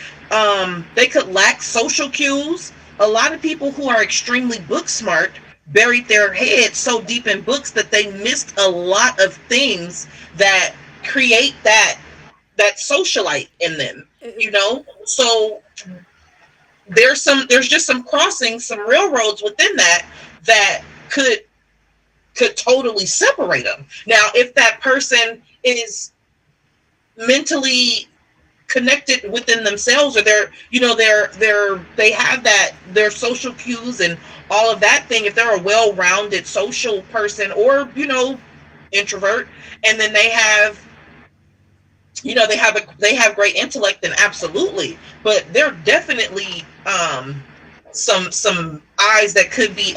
they could lack social cues. A lot of people who are extremely book smart buried their heads so deep in books that they missed a lot of things that create that socialite in them, so there's just some crossings, some railroads within that could totally separate them. Now, if that person is mentally connected within themselves, or they have that, their social cues and all of that thing, if they're a well-rounded social person or introvert, and then they have great intellect, then absolutely. But there are definitely some I's that could be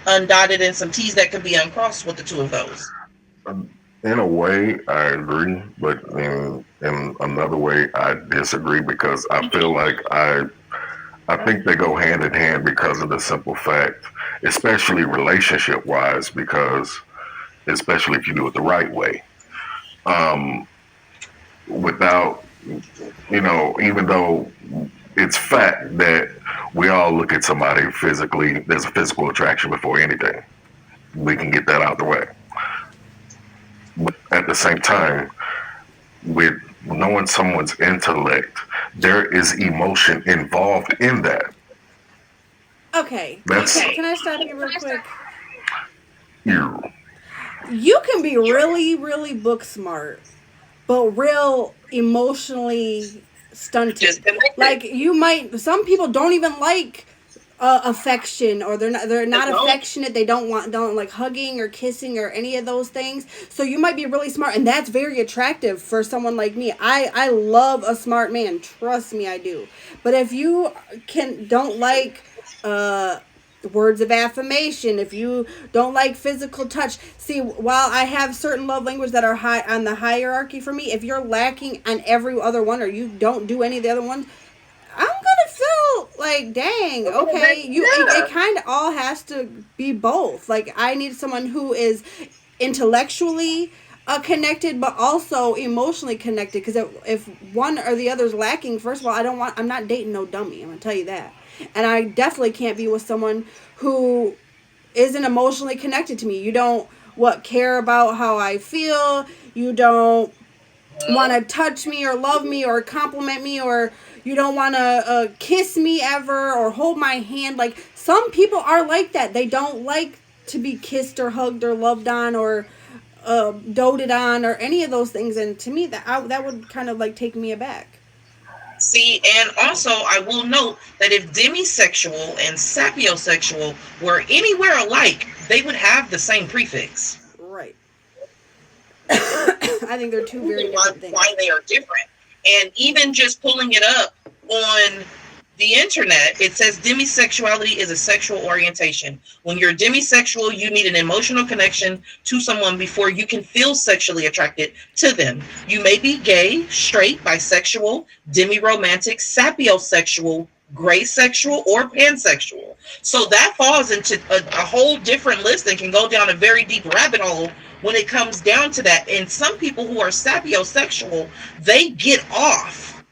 undotted and some T's that could be uncrossed with the two of those. In a way, I agree, but in another way, I disagree because I feel like I think they go hand in hand because of the simple fact, especially relationship-wise, because especially if you do it the right way, without, even though it's fact that we all look at somebody physically, there's a physical attraction before anything. We can get that out the way. But at the same time, with knowing someone's intellect, there is emotion involved in that. Okay. Can I stop you real quick? You can be really, really book smart, but real emotionally stunted. Like some people don't even like affection, or they're not affectionate. They don't like hugging or kissing or any of those things. So you might be really smart, and that's very attractive for someone like me. I love a smart man. Trust me, I do. But if you don't like words of affirmation, if you don't like physical touch, see, while I have certain love languages that are high on the hierarchy for me, if you're lacking on every other one, or you don't do any of the other ones, I'm gonna feel like, dang, okay, it kind of all has to be both. Like, I need someone who is intellectually connected, but also emotionally connected. Because if one or the other is lacking, first of all, I'm not dating no dummy. I'm gonna tell you that. And I definitely can't be with someone who isn't emotionally connected to me. You don't care about how I feel. You don't want to touch me or love me or compliment me, or you don't want to kiss me ever or hold my hand. Like, some people are like that. They don't like to be kissed or hugged or loved on or doted on or any of those things. And to me, that would kind of like take me aback. See, and also I will note that if demisexual and sapiosexual were anywhere alike, they would have the same prefix. Right. I think they're two very different things. Why they are different. And even just pulling it up on the internet, it says demisexuality is a sexual orientation. When you're demisexual, you need an emotional connection to someone before you can feel sexually attracted to them. You may be gay, straight, bisexual, demi-romantic, sapiosexual, gray sexual, or pansexual. So that falls into a whole different list and can go down a very deep rabbit hole when it comes down to that. And some people who are sapiosexual, they get off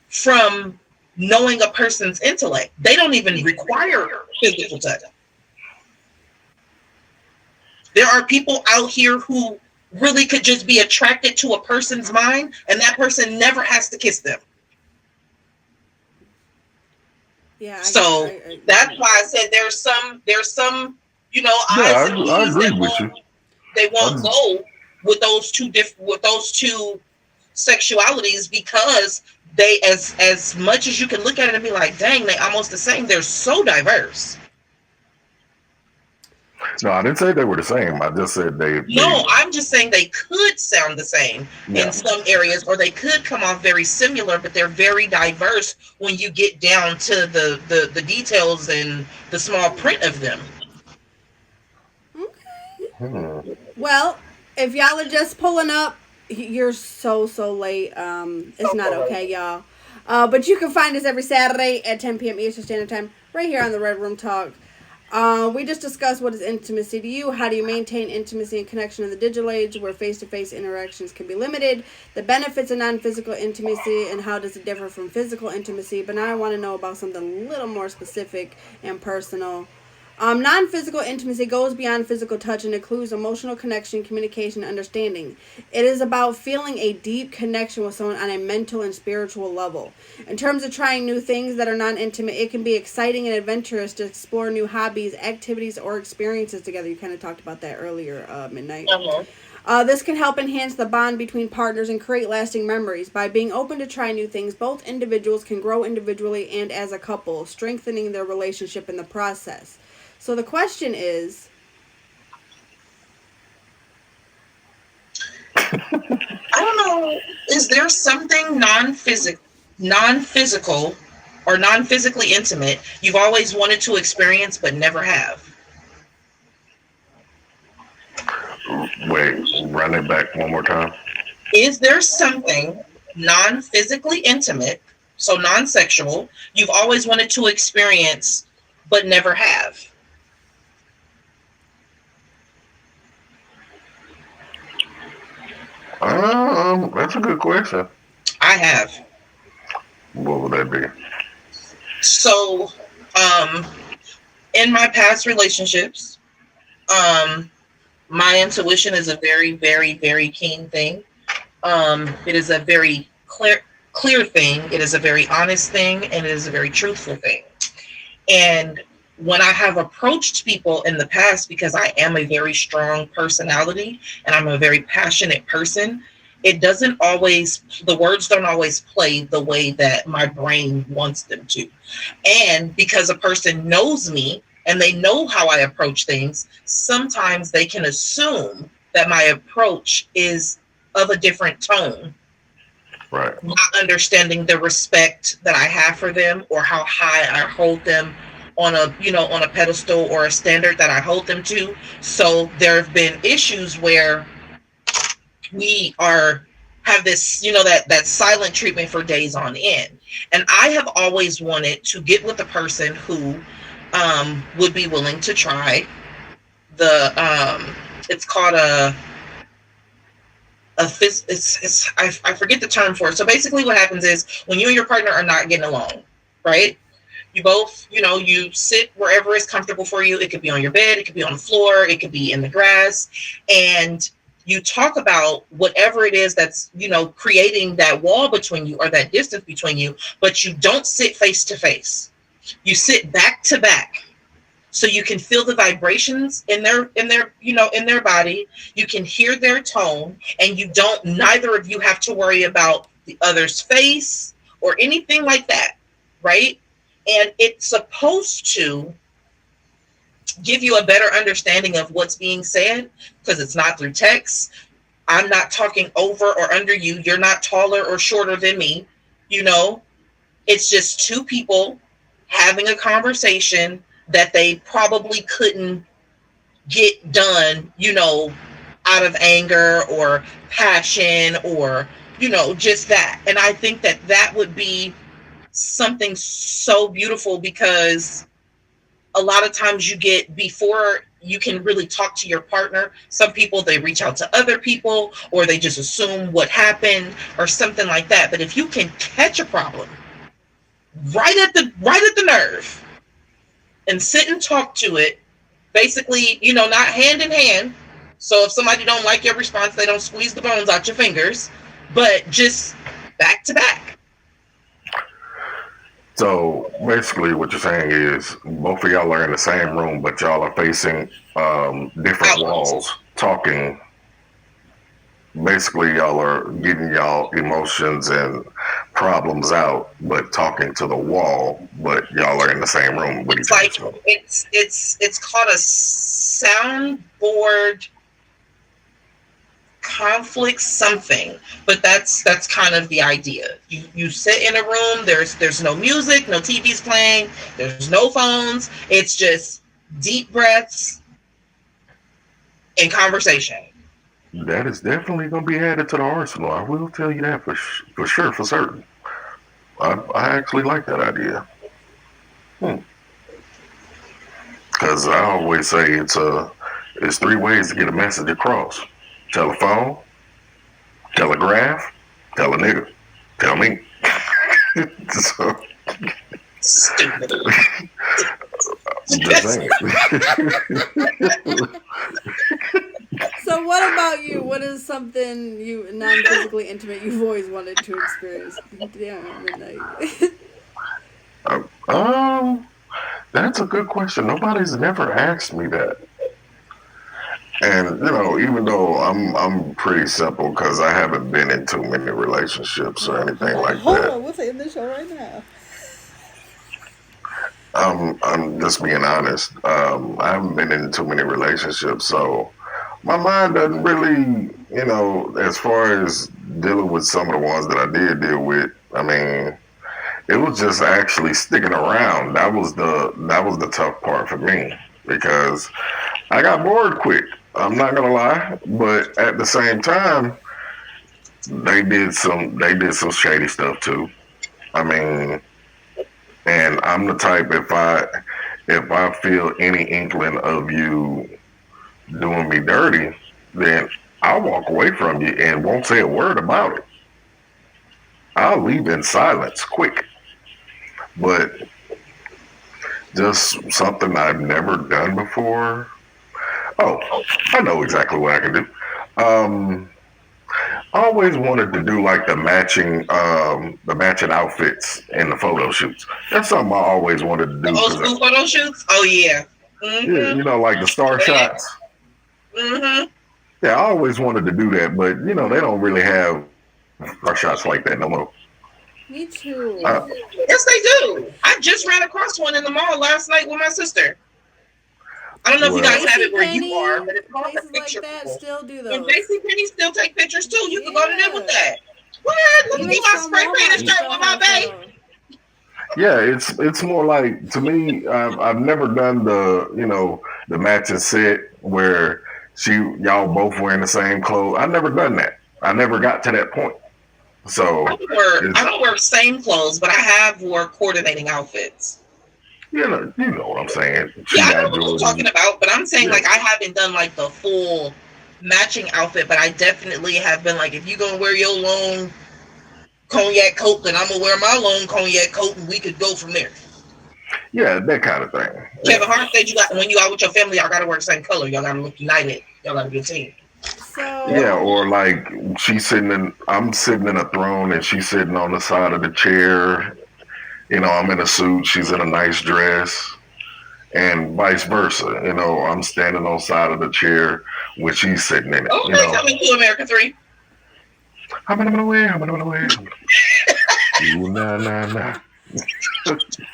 from knowing a person's intellect. They don't even require physical touch. There are people out here who really could just be attracted to a person's mind, and that person never has to kiss them. Yeah. So that's why I said there's some, I agree with you. They won't go with those two sexualities, because they, as much as you can look at it and be like, dang, they almost the same. They're so diverse. No, I didn't say they were the same. I just said they. No, I'm just saying they could sound the same in some areas, or they could come off very similar, but they're very diverse when you get down to the details and the small print of them. Okay. Well, if y'all are just pulling up, you're so late. It's not okay, y'all. But you can find us every Saturday at 10 p.m. Eastern Standard Time, right here on the Red Room Talk. We just discussed what is intimacy to you. How do you maintain intimacy and connection in the digital age where face-to-face interactions can be limited? The benefits of non-physical intimacy and how does it differ from physical intimacy? But now I want to know about something a little more specific and personal. Non-physical intimacy goes beyond physical touch and includes emotional connection, communication, and understanding. It is about feeling a deep connection with someone on a mental and spiritual level. In terms of trying new things that are non-intimate, it can be exciting and adventurous to explore new hobbies, activities, or experiences together. You kind of talked about that earlier, Midnight. This can help enhance the bond between partners and create lasting memories. By being open to try new things, both individuals can grow individually and as a couple, strengthening their relationship in the process. So the question is, I don't know, is there something non-physical or non-physically intimate you've always wanted to experience but never have? Wait, run it back one more time. Is there something non-physically intimate, so non-sexual, you've always wanted to experience but never have? That's a good question. I have. What would that be? So, in my past relationships, my intuition is a very, very, very keen thing. It is a very clear thing. It is a very honest thing, and it is a very truthful thing. And when I have approached people in the past, because I am a very strong personality and I'm a very passionate person, the words don't always play the way that my brain wants them to. And because a person knows me and they know how I approach things, sometimes they can assume that my approach is of a different tone. Right. Not understanding the respect that I have for them or how high I hold them on a pedestal or a standard that I hold them to. So there have been issues where we have this, that silent treatment for days on end. And I have always wanted to get with a person who would be willing to try it's called I forget the term for it. So basically what happens is when you and your partner are not getting along, right? You both, you sit wherever is comfortable for you. It could be on your bed. It could be on the floor. It could be in the grass. And you talk about whatever it is that's, creating that wall between you or that distance between you, but you don't sit face to face. You sit back to back. So you can feel the vibrations in their body. You can hear their tone, and neither of you have to worry about the other's face or anything like that. Right? And it's supposed to give you a better understanding of what's being said, because it's not through text. I'm not talking over or under you. You're not taller or shorter than me. You know, it's just two people having a conversation that they probably couldn't get done, out of anger or passion or, just that. And I think that that would be something so beautiful because a lot of times before you can really talk to your partner, some people, they reach out to other people or they just assume what happened or something like that. But if you can catch a problem right at the nerve and sit and talk to it, basically, not hand in hand. So if somebody don't like your response, they don't squeeze the bones out your fingers, but just back to back. So basically, what you're saying is both of y'all are in the same room, but y'all are facing different walls, talking. Basically, y'all are getting y'all emotions and problems out, but talking to the wall. But y'all are in the same room with each other. It's like it's called a soundboard conflict something, but that's kind of the idea. You sit in a room, there's no music, no TV's playing, there's no phones, it's just deep breaths and conversation. That is definitely going to be added to the arsenal. I will tell you that for sure, for certain. I actually like that idea. Because I always say it's three ways to get a message across: telephone, telegraph, tell a nigga, tell me. So, Stupid. just saying. So what about you? What is something you non-physically intimate you've always wanted to experience? Damn, midnight. That's a good question. Nobody's never asked me that. And even though I'm pretty simple because I haven't been in too many relationships or anything like Hold that. on, we'll say in the show right now. I'm just being honest. I haven't been in too many relationships, so my mind doesn't really, as far as dealing with some of the ones that I did deal with. I mean, it was just actually sticking around. That was the tough part for me because I got bored quick. I'm not gonna lie, but at the same time, they did some shady stuff too. I mean, and I'm the type, if I feel any inkling of you doing me dirty, then I'll walk away from you and won't say a word about it. I'll leave in silence quick. But just something I've never done before. Oh, I know exactly what I can do. I always wanted to do like the matching outfits in the photo shoots. That's something I always wanted to do. The old school photo shoots? Oh yeah. Yeah, like the star shots. Mm-hmm. Yeah, I always wanted to do that, but they don't really have star shots like that no more. Me too. Yes, they do. I just ran across one in the mall last night with my sister. I don't know if you guys have it where you are, but it's called places a picture like that pool. still do And those. JCPenney still take pictures too. You can go to them with that. What? Let me Even get my some spray painted Walmart shirt still with my have babe. photos. Yeah, it's more like, to me, I've never done the matching set where y'all both wearing the same clothes. I've never done that. I never got to that point. So I don't wear same clothes, but I have wore coordinating outfits. you know what I'm saying. Yeah, I know what you're talking about, but I'm saying like I haven't done like the full matching outfit, but I definitely have been like, if you gonna wear your long cognac coat, then I'm gonna wear my long cognac coat, and we could go from there. Yeah, that kind of thing. Kevin Hart said when you out with your family, y'all gotta wear the same color. Y'all gotta look united. Y'all gotta be a team. So Yeah, or like I'm sitting in a throne and she's sitting on the side of the chair. I'm in a suit, she's in a nice dress, and vice versa. I'm standing on the side of the chair when she's sitting in it. Okay, coming to America 3. I'm gonna wear. Ooh, nah.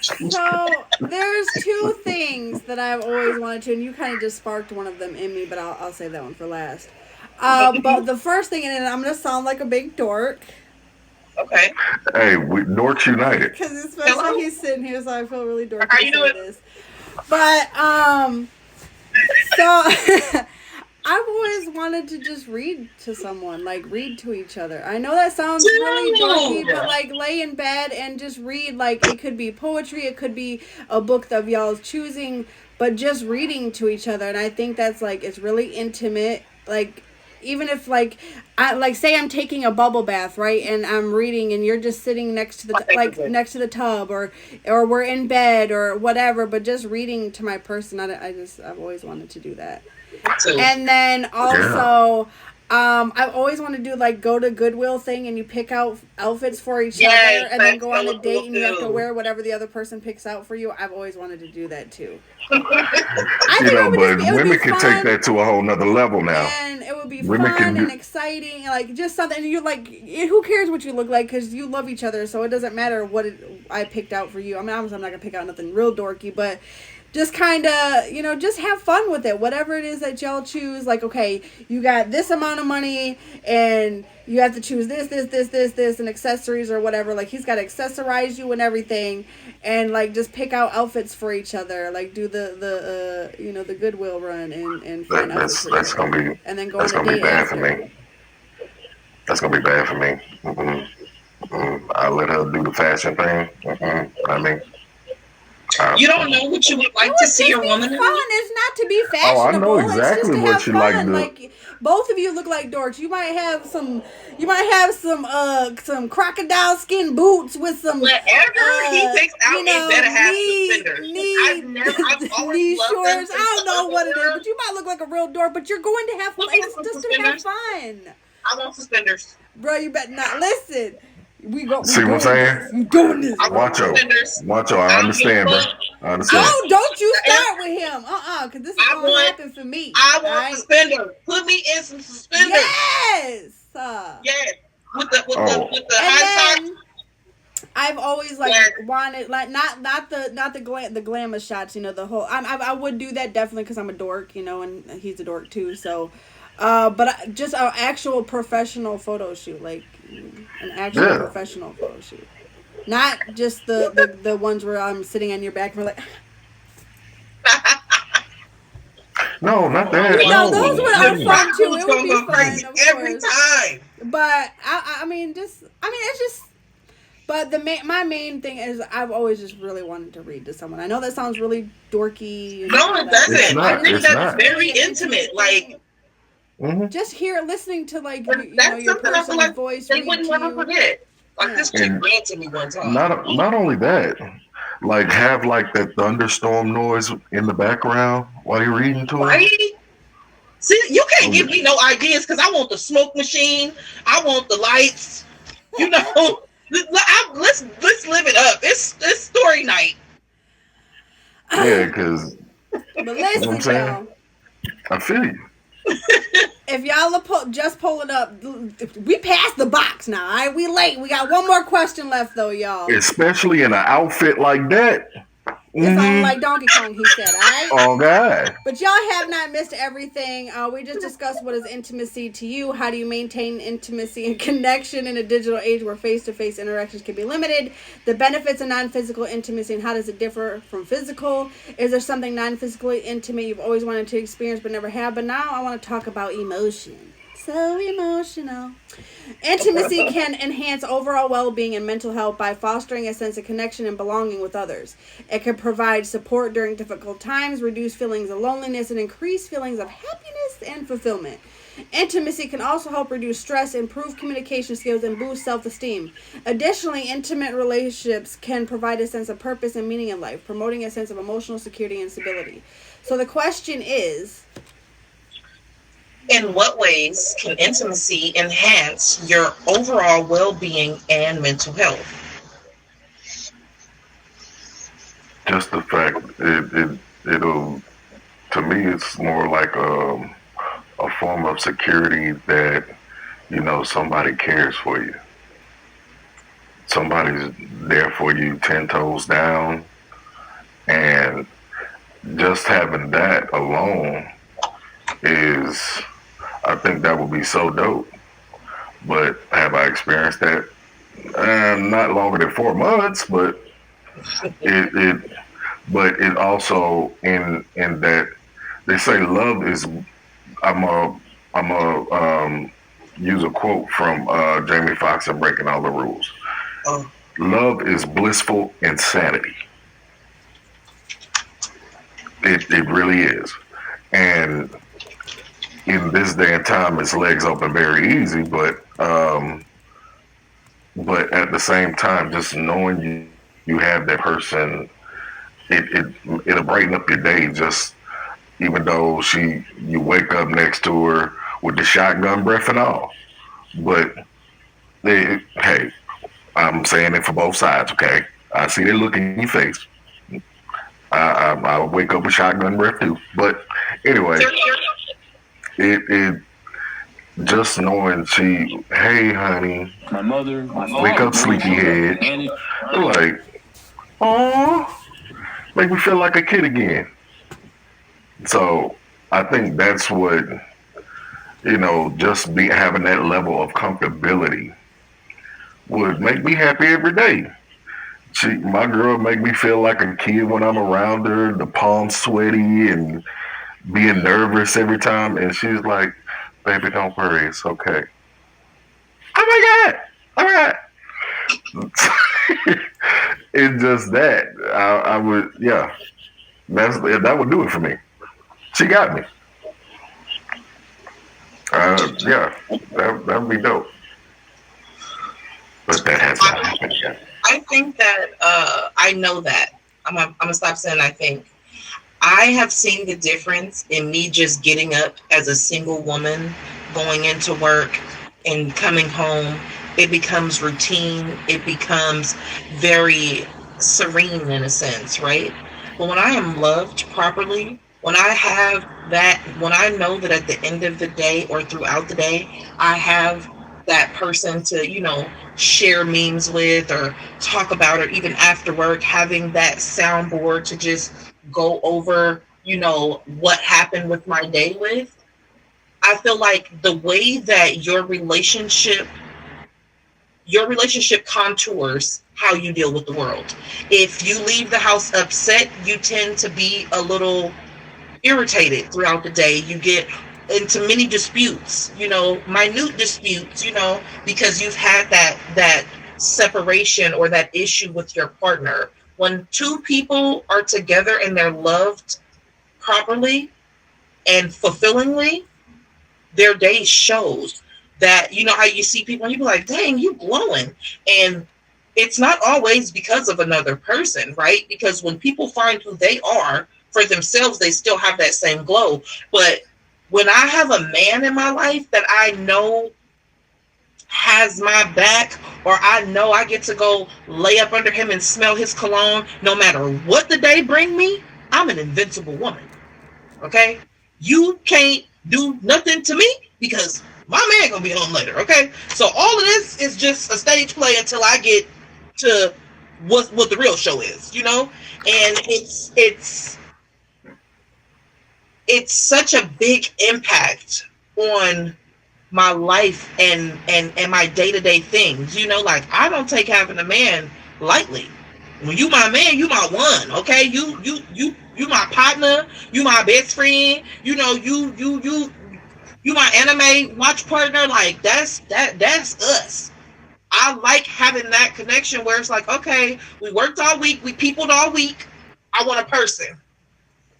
So there's two things that I've always wanted to, and you kind of just sparked one of them in me, but I'll save that one for last. But the first thing, and I'm gonna sound like a big dork, Okay. Hey, we Dorks United. because especially Hello? he's sitting here, so I feel really dorky How to you say doing? this. But so I've always wanted to just read to someone, like read to each other. I know that sounds really dorky, Dude. but like lay in bed and just read. Like it could be poetry, it could be a book of y'all's choosing, but just reading to each other. And I think that's like it's really intimate. Like even if like I like say I'm taking a bubble bath, right, and I'm reading, and you're just sitting next to the like next to the tub, or we're in bed or whatever, but just reading to my person. I've always wanted to do that. Too. And then also, I always want to do like go to Goodwill thing, and you pick out outfits for each Yes, other, and then that's go on a hella date, cool, and you have to too. wear whatever the other person picks out for you. I've always wanted to do that too. You I think know, it would but just it would women be can fun, take that to a whole nother level now. and it would be Women can fun and do. exciting, like just something. And you're like, who cares what you look like, because you love each other, so it doesn't matter what I picked out for you. I mean, obviously I'm not gonna pick out nothing real dorky, but just kind of, just have fun with it. Whatever it is that y'all choose. Like, okay, you got this amount of money, and you have to choose this, and accessories or whatever. Like, he's got to accessorize you and everything, and like just pick out outfits for each other. Like, do the Goodwill run and find outfits for each That's other. gonna be And then go that's on a gonna be date bad after. for me. That's gonna be bad for me. I let her do the fashion thing. I mean, You don't know what you would It like to would see just your be woman fun. in? It's not to be oh, I know fashionable. It's just exactly to have what you like fun. to. Like both of you look like dorks. You might have some crocodile skin boots with some Whatever he takes out, it better have knee suspenders. I've always knee loved them shorts. since I don't the know what it is, underwear. but you might look like a real dork. But you're going to have fun. Put me It's some just to have suspenders. fun, I want suspenders. bro. You better not listen. We See what I'm saying? We doing this. I want Watcho, suspenders. Watcho. I I don't give a understand, bro. fuck. I understand. No, don't you start with him. Because this is I gonna want- happen for me. I want alright? suspenders. Put me in some suspenders. Yes. Yes. With the And high then I've always like Yeah. wanted like not the glamour shots. The whole. I would do that definitely because I'm a dork. And he's a dork too. So, just an actual professional photo shoot, like an actual Yeah. professional photo shoot. Not just the ones where I'm sitting on your back and we're like, No, not that. those No. would are fun too. It would gonna be go fun, crazy of every course. time. But I mean, it's just. But my main thing is I've always just really wanted to read to someone. I know that sounds really dorky. and No, all it that, doesn't. It's not, I think it's that's not. very intimate. Like, just listening to like that's your something I feel person's like voice they read wouldn't to never you. forget. Like, this chick And read to me one time. not only that, like have like that thunderstorm noise in the background while you're reading to her. Right? See, you can't give me no ideas because I want the smoke machine. I want the lights. Let's live it up. It's story night. Yeah, because But you know what listen, I'm saying? y'all. I feel you. If y'all are just pulling up, we passed the box now. All right, we late. We got one more question left though, y'all. Especially in an outfit like that. It's on like Donkey Kong, he said. All right. Oh God. But y'all have not missed everything. We just discussed what is intimacy to you. How do you maintain intimacy and connection in a digital age where face-to-face interactions can be limited? The benefits of non-physical intimacy and how does it differ from physical? Is there something non-physically intimate you've always wanted to experience but never have? But now I want to talk about emotion. So emotional. Intimacy can enhance overall well-being and mental health by fostering a sense of connection and belonging with others. It can provide support during difficult times, reduce feelings of loneliness, and increase feelings of happiness and fulfillment. Intimacy can also help reduce stress, improve communication skills, and boost self-esteem. Additionally, intimate relationships can provide a sense of purpose and meaning in life, promoting a sense of emotional security and stability. So the question is, In what ways can intimacy enhance your overall well-being and mental health? Just the fact it'll to me it's more like a form of security that somebody cares for you. Somebody's there for you 10 toes down, and just having that alone is I think that would be so dope. But have I experienced that? Not longer than 4 months, but it but it also in that they say love is. I'm a I'm a use a quote from Jamie Foxx in Breaking All the Rules. Oh, Love is blissful insanity. It really is. And in this day and time, it's legs open very easy, but at the same time, just knowing you have that person, it'll brighten up your day. Just even though you wake up next to her with the shotgun breath and all, but hey, I'm saying it for both sides. Okay, I see the look in your face. I wake up with shotgun breath too. But anyway, it just knowing hey honey, My mother, my wake father, up sleepyhead, and like, oh, make me feel like a kid again. So I think that's what just be having that level of comfortability would make me happy every day. My girl make me feel like a kid when I'm around her, the palms sweaty and being nervous every time, and she's like, "Baby, don't worry, it's okay." Oh my god! Oh my god! It's just that I would, yeah, that would do it for me. She got me. Yeah, that would be dope. But that has not happened yet. I think that I know that. I'm gonna stop saying I think. I have seen the difference in me just getting up as a single woman, going into work and coming home. It becomes routine. It becomes very serene in a sense, right? But when I am loved properly, when I know that at the end of the day or throughout the day, I have that person to, share memes with or talk about, or even after work, having that soundboard to just go over, what happened with my day with. I feel like the way that your relationship contours how you deal with the world. If you leave the house upset, you tend to be a little irritated throughout the day. You get into many disputes, minute disputes, because you've had that separation or that issue with your partner. When two people are together and they're loved properly and fulfillingly, their day shows that. You know how you see people and you be like, dang, you glowing. And it's not always because of another person, right? Because when people find who they are for themselves, they still have that same glow. But when I have a man in my life that I know has my back, or I know I get to go lay up under him and smell his cologne, no matter what the day bring me, I'm an invincible woman. Okay? You can't do nothing to me because my man gonna be home later. Okay? So all of this is just a stage play until I get to what the real show is, And it's such a big impact on my life and my day-to-day things. Like, I don't take having a man lightly. When you my man, you my one. Okay, you my partner, you my best friend. You my anime watch partner. Like, that's us. I like having that connection where it's like, okay, we worked all week, we peopled all week. I want a person,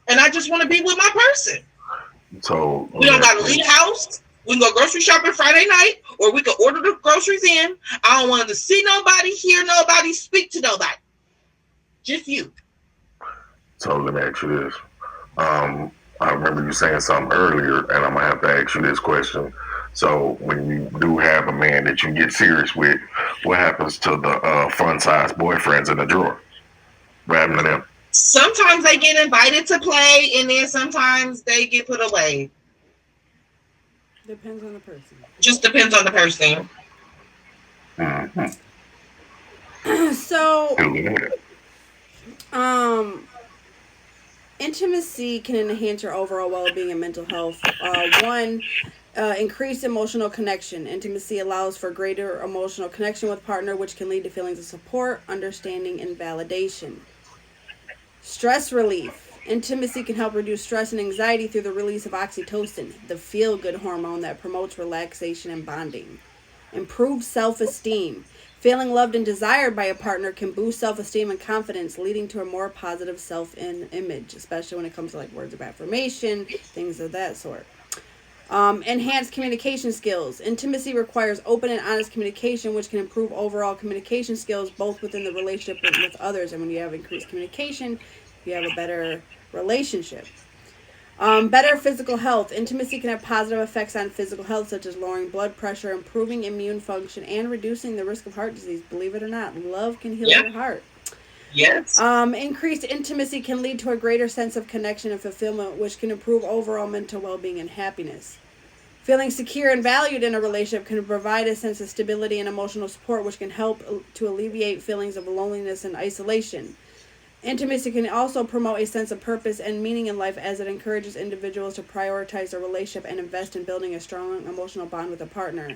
and I just want to be with my person. So We don't got to leave the house. We can go grocery shopping Friday night, or we can order the groceries in. I don't want to see nobody, hear nobody, speak to nobody. Just you. So let me ask you this. I remember you saying something earlier, and I'm gonna have to ask you this question. So when you do have a man that you get serious with, what happens to the fun size boyfriends in the drawer? What happened to them? Sometimes they get invited to play, and then sometimes they get put away. Depends on the person. Just depends on the person. Mm-hmm. So, intimacy can enhance your overall well-being and mental health. One, Increased emotional connection. Intimacy allows for greater emotional connection with partner, which can lead to feelings of support, understanding, and validation. Stress relief. Intimacy can help reduce stress and anxiety through the release of oxytocin, the feel-good hormone that promotes relaxation and bonding. Improve self-esteem. Feeling loved and desired by a partner can boost self-esteem and confidence, leading to a more positive self-image, especially when it comes to like words of affirmation, things of that sort. Enhanced communication skills. Intimacy requires open and honest communication, which can improve overall communication skills both within the relationship and with others. And when you have increased communication, you have a better relationship. Better physical health. Intimacy can have positive effects on physical health, such as lowering blood pressure, improving immune function, and reducing the risk of heart disease. Believe it or not, love can heal your heart. Yes. Increased intimacy can lead to a greater sense of connection and fulfillment, which can improve overall mental well-being and happiness. Feeling secure and valued in a relationship can provide a sense of stability and emotional support, which can help to alleviate feelings of loneliness and isolation. Intimacy can also promote a sense of purpose and meaning in life, as it encourages individuals to prioritize their relationship and invest in building a strong emotional bond with a partner.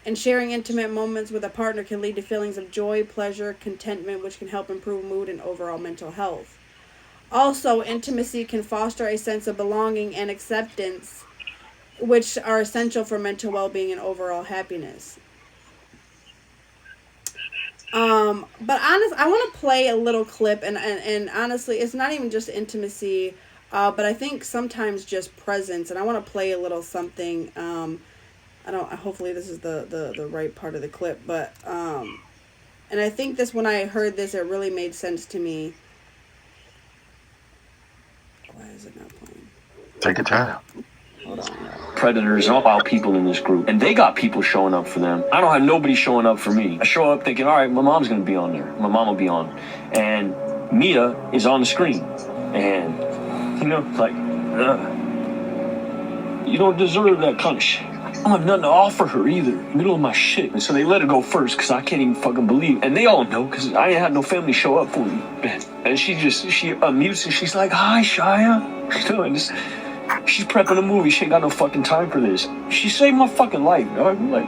And sharing intimate moments with a partner can lead to feelings of joy, pleasure, contentment, which can help improve mood and overall mental health. Also, intimacy can foster a sense of belonging and acceptance, which are essential for mental well-being and overall happiness. But honestly, I want to play a little clip, and honestly, it's not even just intimacy, but I think sometimes just presence, and I want to play a little something. Hopefully this is the right part of the clip, but, and I think this, when I heard this, it really made sense to me. Why is it not playing? Take your time. Hold on. Predators and all about people in this group, and they got people showing up for them. I don't have nobody showing up for me. I show up thinking, all right, my mom's gonna be on there, my mom will be on, and Mia is on the screen, and like, you don't deserve that kind of shit. I don't have nothing to offer her either, middle of my shit. And so they let her go first, because I can't even fucking believe. And they all know, because I ain't had no family show up for me. And she unmutes and she's like, hi, Shia. And she's prepping a movie. She ain't got no fucking time for this. She saved my fucking life, dog. Like,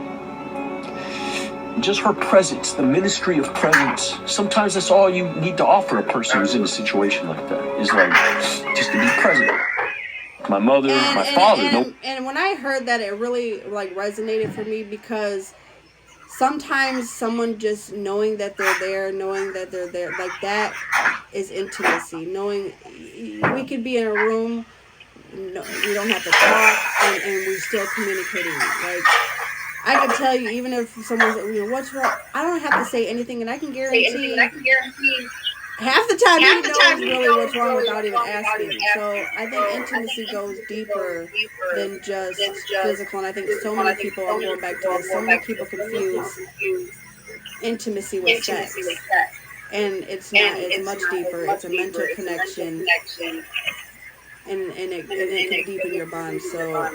just her presence, the ministry of presence. Sometimes that's all you need to offer a person who's in a situation like that, is like, just to be present. My mother, my father. And when I heard that, it really like resonated for me, because sometimes someone just knowing that they're there, like that is intimacy. Knowing we could be in a room, no, we don't have to talk, and we're still communicating. Like, I can tell you, even if someone's, what's wrong, I don't have to say anything, and I can guarantee half the time you know really what's wrong without even asking. So I think intimacy goes deeper than just physical, and I think so many people, I'm going back to this, so many people confuse intimacy with sex. And it's not, it's much deeper. It's a mental connection. And it can deepen your bond. So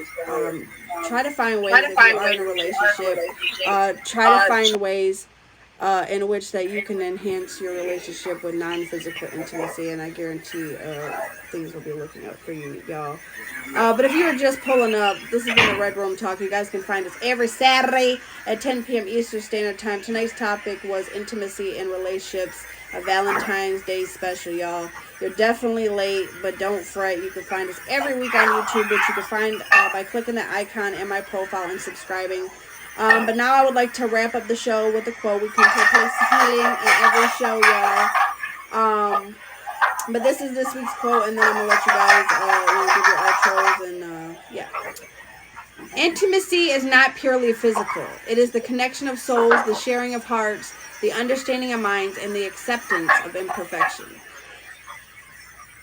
try to find ways, if you are in a relationship, try to find ways in which that you can enhance your relationship with non-physical intimacy, and I guarantee things will be looking up for you, y'all. But if you're just pulling up, this has been the Red Room Talk. You guys can find us every Saturday at 10 p.m. Eastern Standard Time. Tonight's topic was intimacy in relationships, a Valentine's Day special, y'all. You're definitely late, but don't fret. You can find us every week on YouTube, which you can find by clicking the icon in my profile and subscribing. But now I would like to wrap up the show with a quote. We come to a place of healing in every show, y'all. But this is this week's quote, and then I'm going to let you guys give your outros, and yeah. Intimacy is not purely physical. It is the connection of souls, the sharing of hearts, the understanding of minds, and the acceptance of imperfection.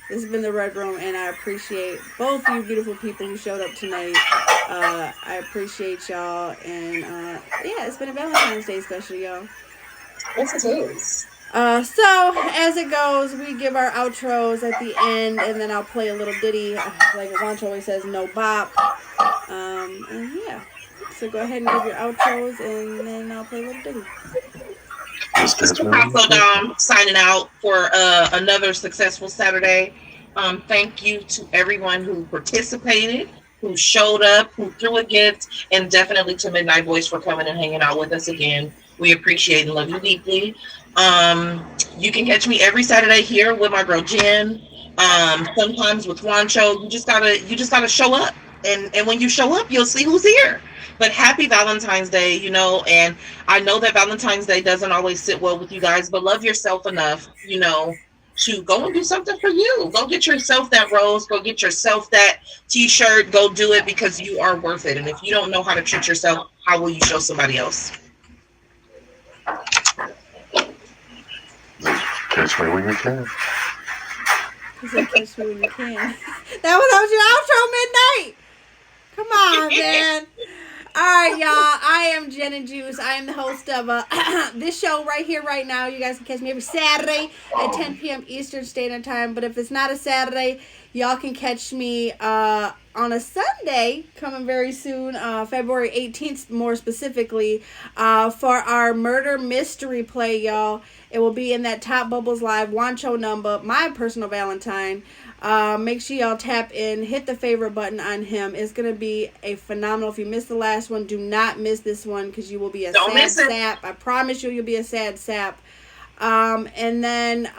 This has been the Red Room, and I appreciate both you beautiful people who showed up tonight. I appreciate y'all, and yeah, it's been a Valentine's Day special, y'all. Yes, it is. So, as it goes, we give our outros at the end, and then I'll play a little ditty, like Wancho always says, no bop. And yeah, so go ahead and give your outros, and then I'll play a little ditty. Picasso Dom signing out for another successful Saturday. Thank you to everyone who participated, who who showed up, who threw a gift, and definitely to Midnight Voice for coming and hanging out with us again. We appreciate and love you deeply. You can catch me every Saturday here with my girl Jen. Sometimes with Juancho. You just gotta show up. And when you show up, you'll see who's here. But happy Valentine's Day, and I know that Valentine's Day doesn't always sit well with you guys, but love yourself enough, to go and do something for you. Go get yourself that rose, go get yourself that t-shirt, go do it because you are worth it. And if you don't know how to treat yourself, how will you show somebody else? Catch me when you can. He said, catch me when you can. That was your outro, Midnight. Come on, man. All right, y'all. I am Jen and Juice. I am the host of this show right here, right now. You guys can catch me every Saturday at 10 p.m. Eastern Standard Time. But if it's not a Saturday, y'all can catch me on a Sunday coming very soon, February 18th, more specifically, for our murder mystery play, y'all. It will be in that Top Bubbles Live Wancho number, my personal Valentine. Make sure y'all tap in, hit the favorite button on him. It's going to be a phenomenal. If you missed the last one, do not miss this one because you will be a sad sap. I promise you'll be a sad sap. And then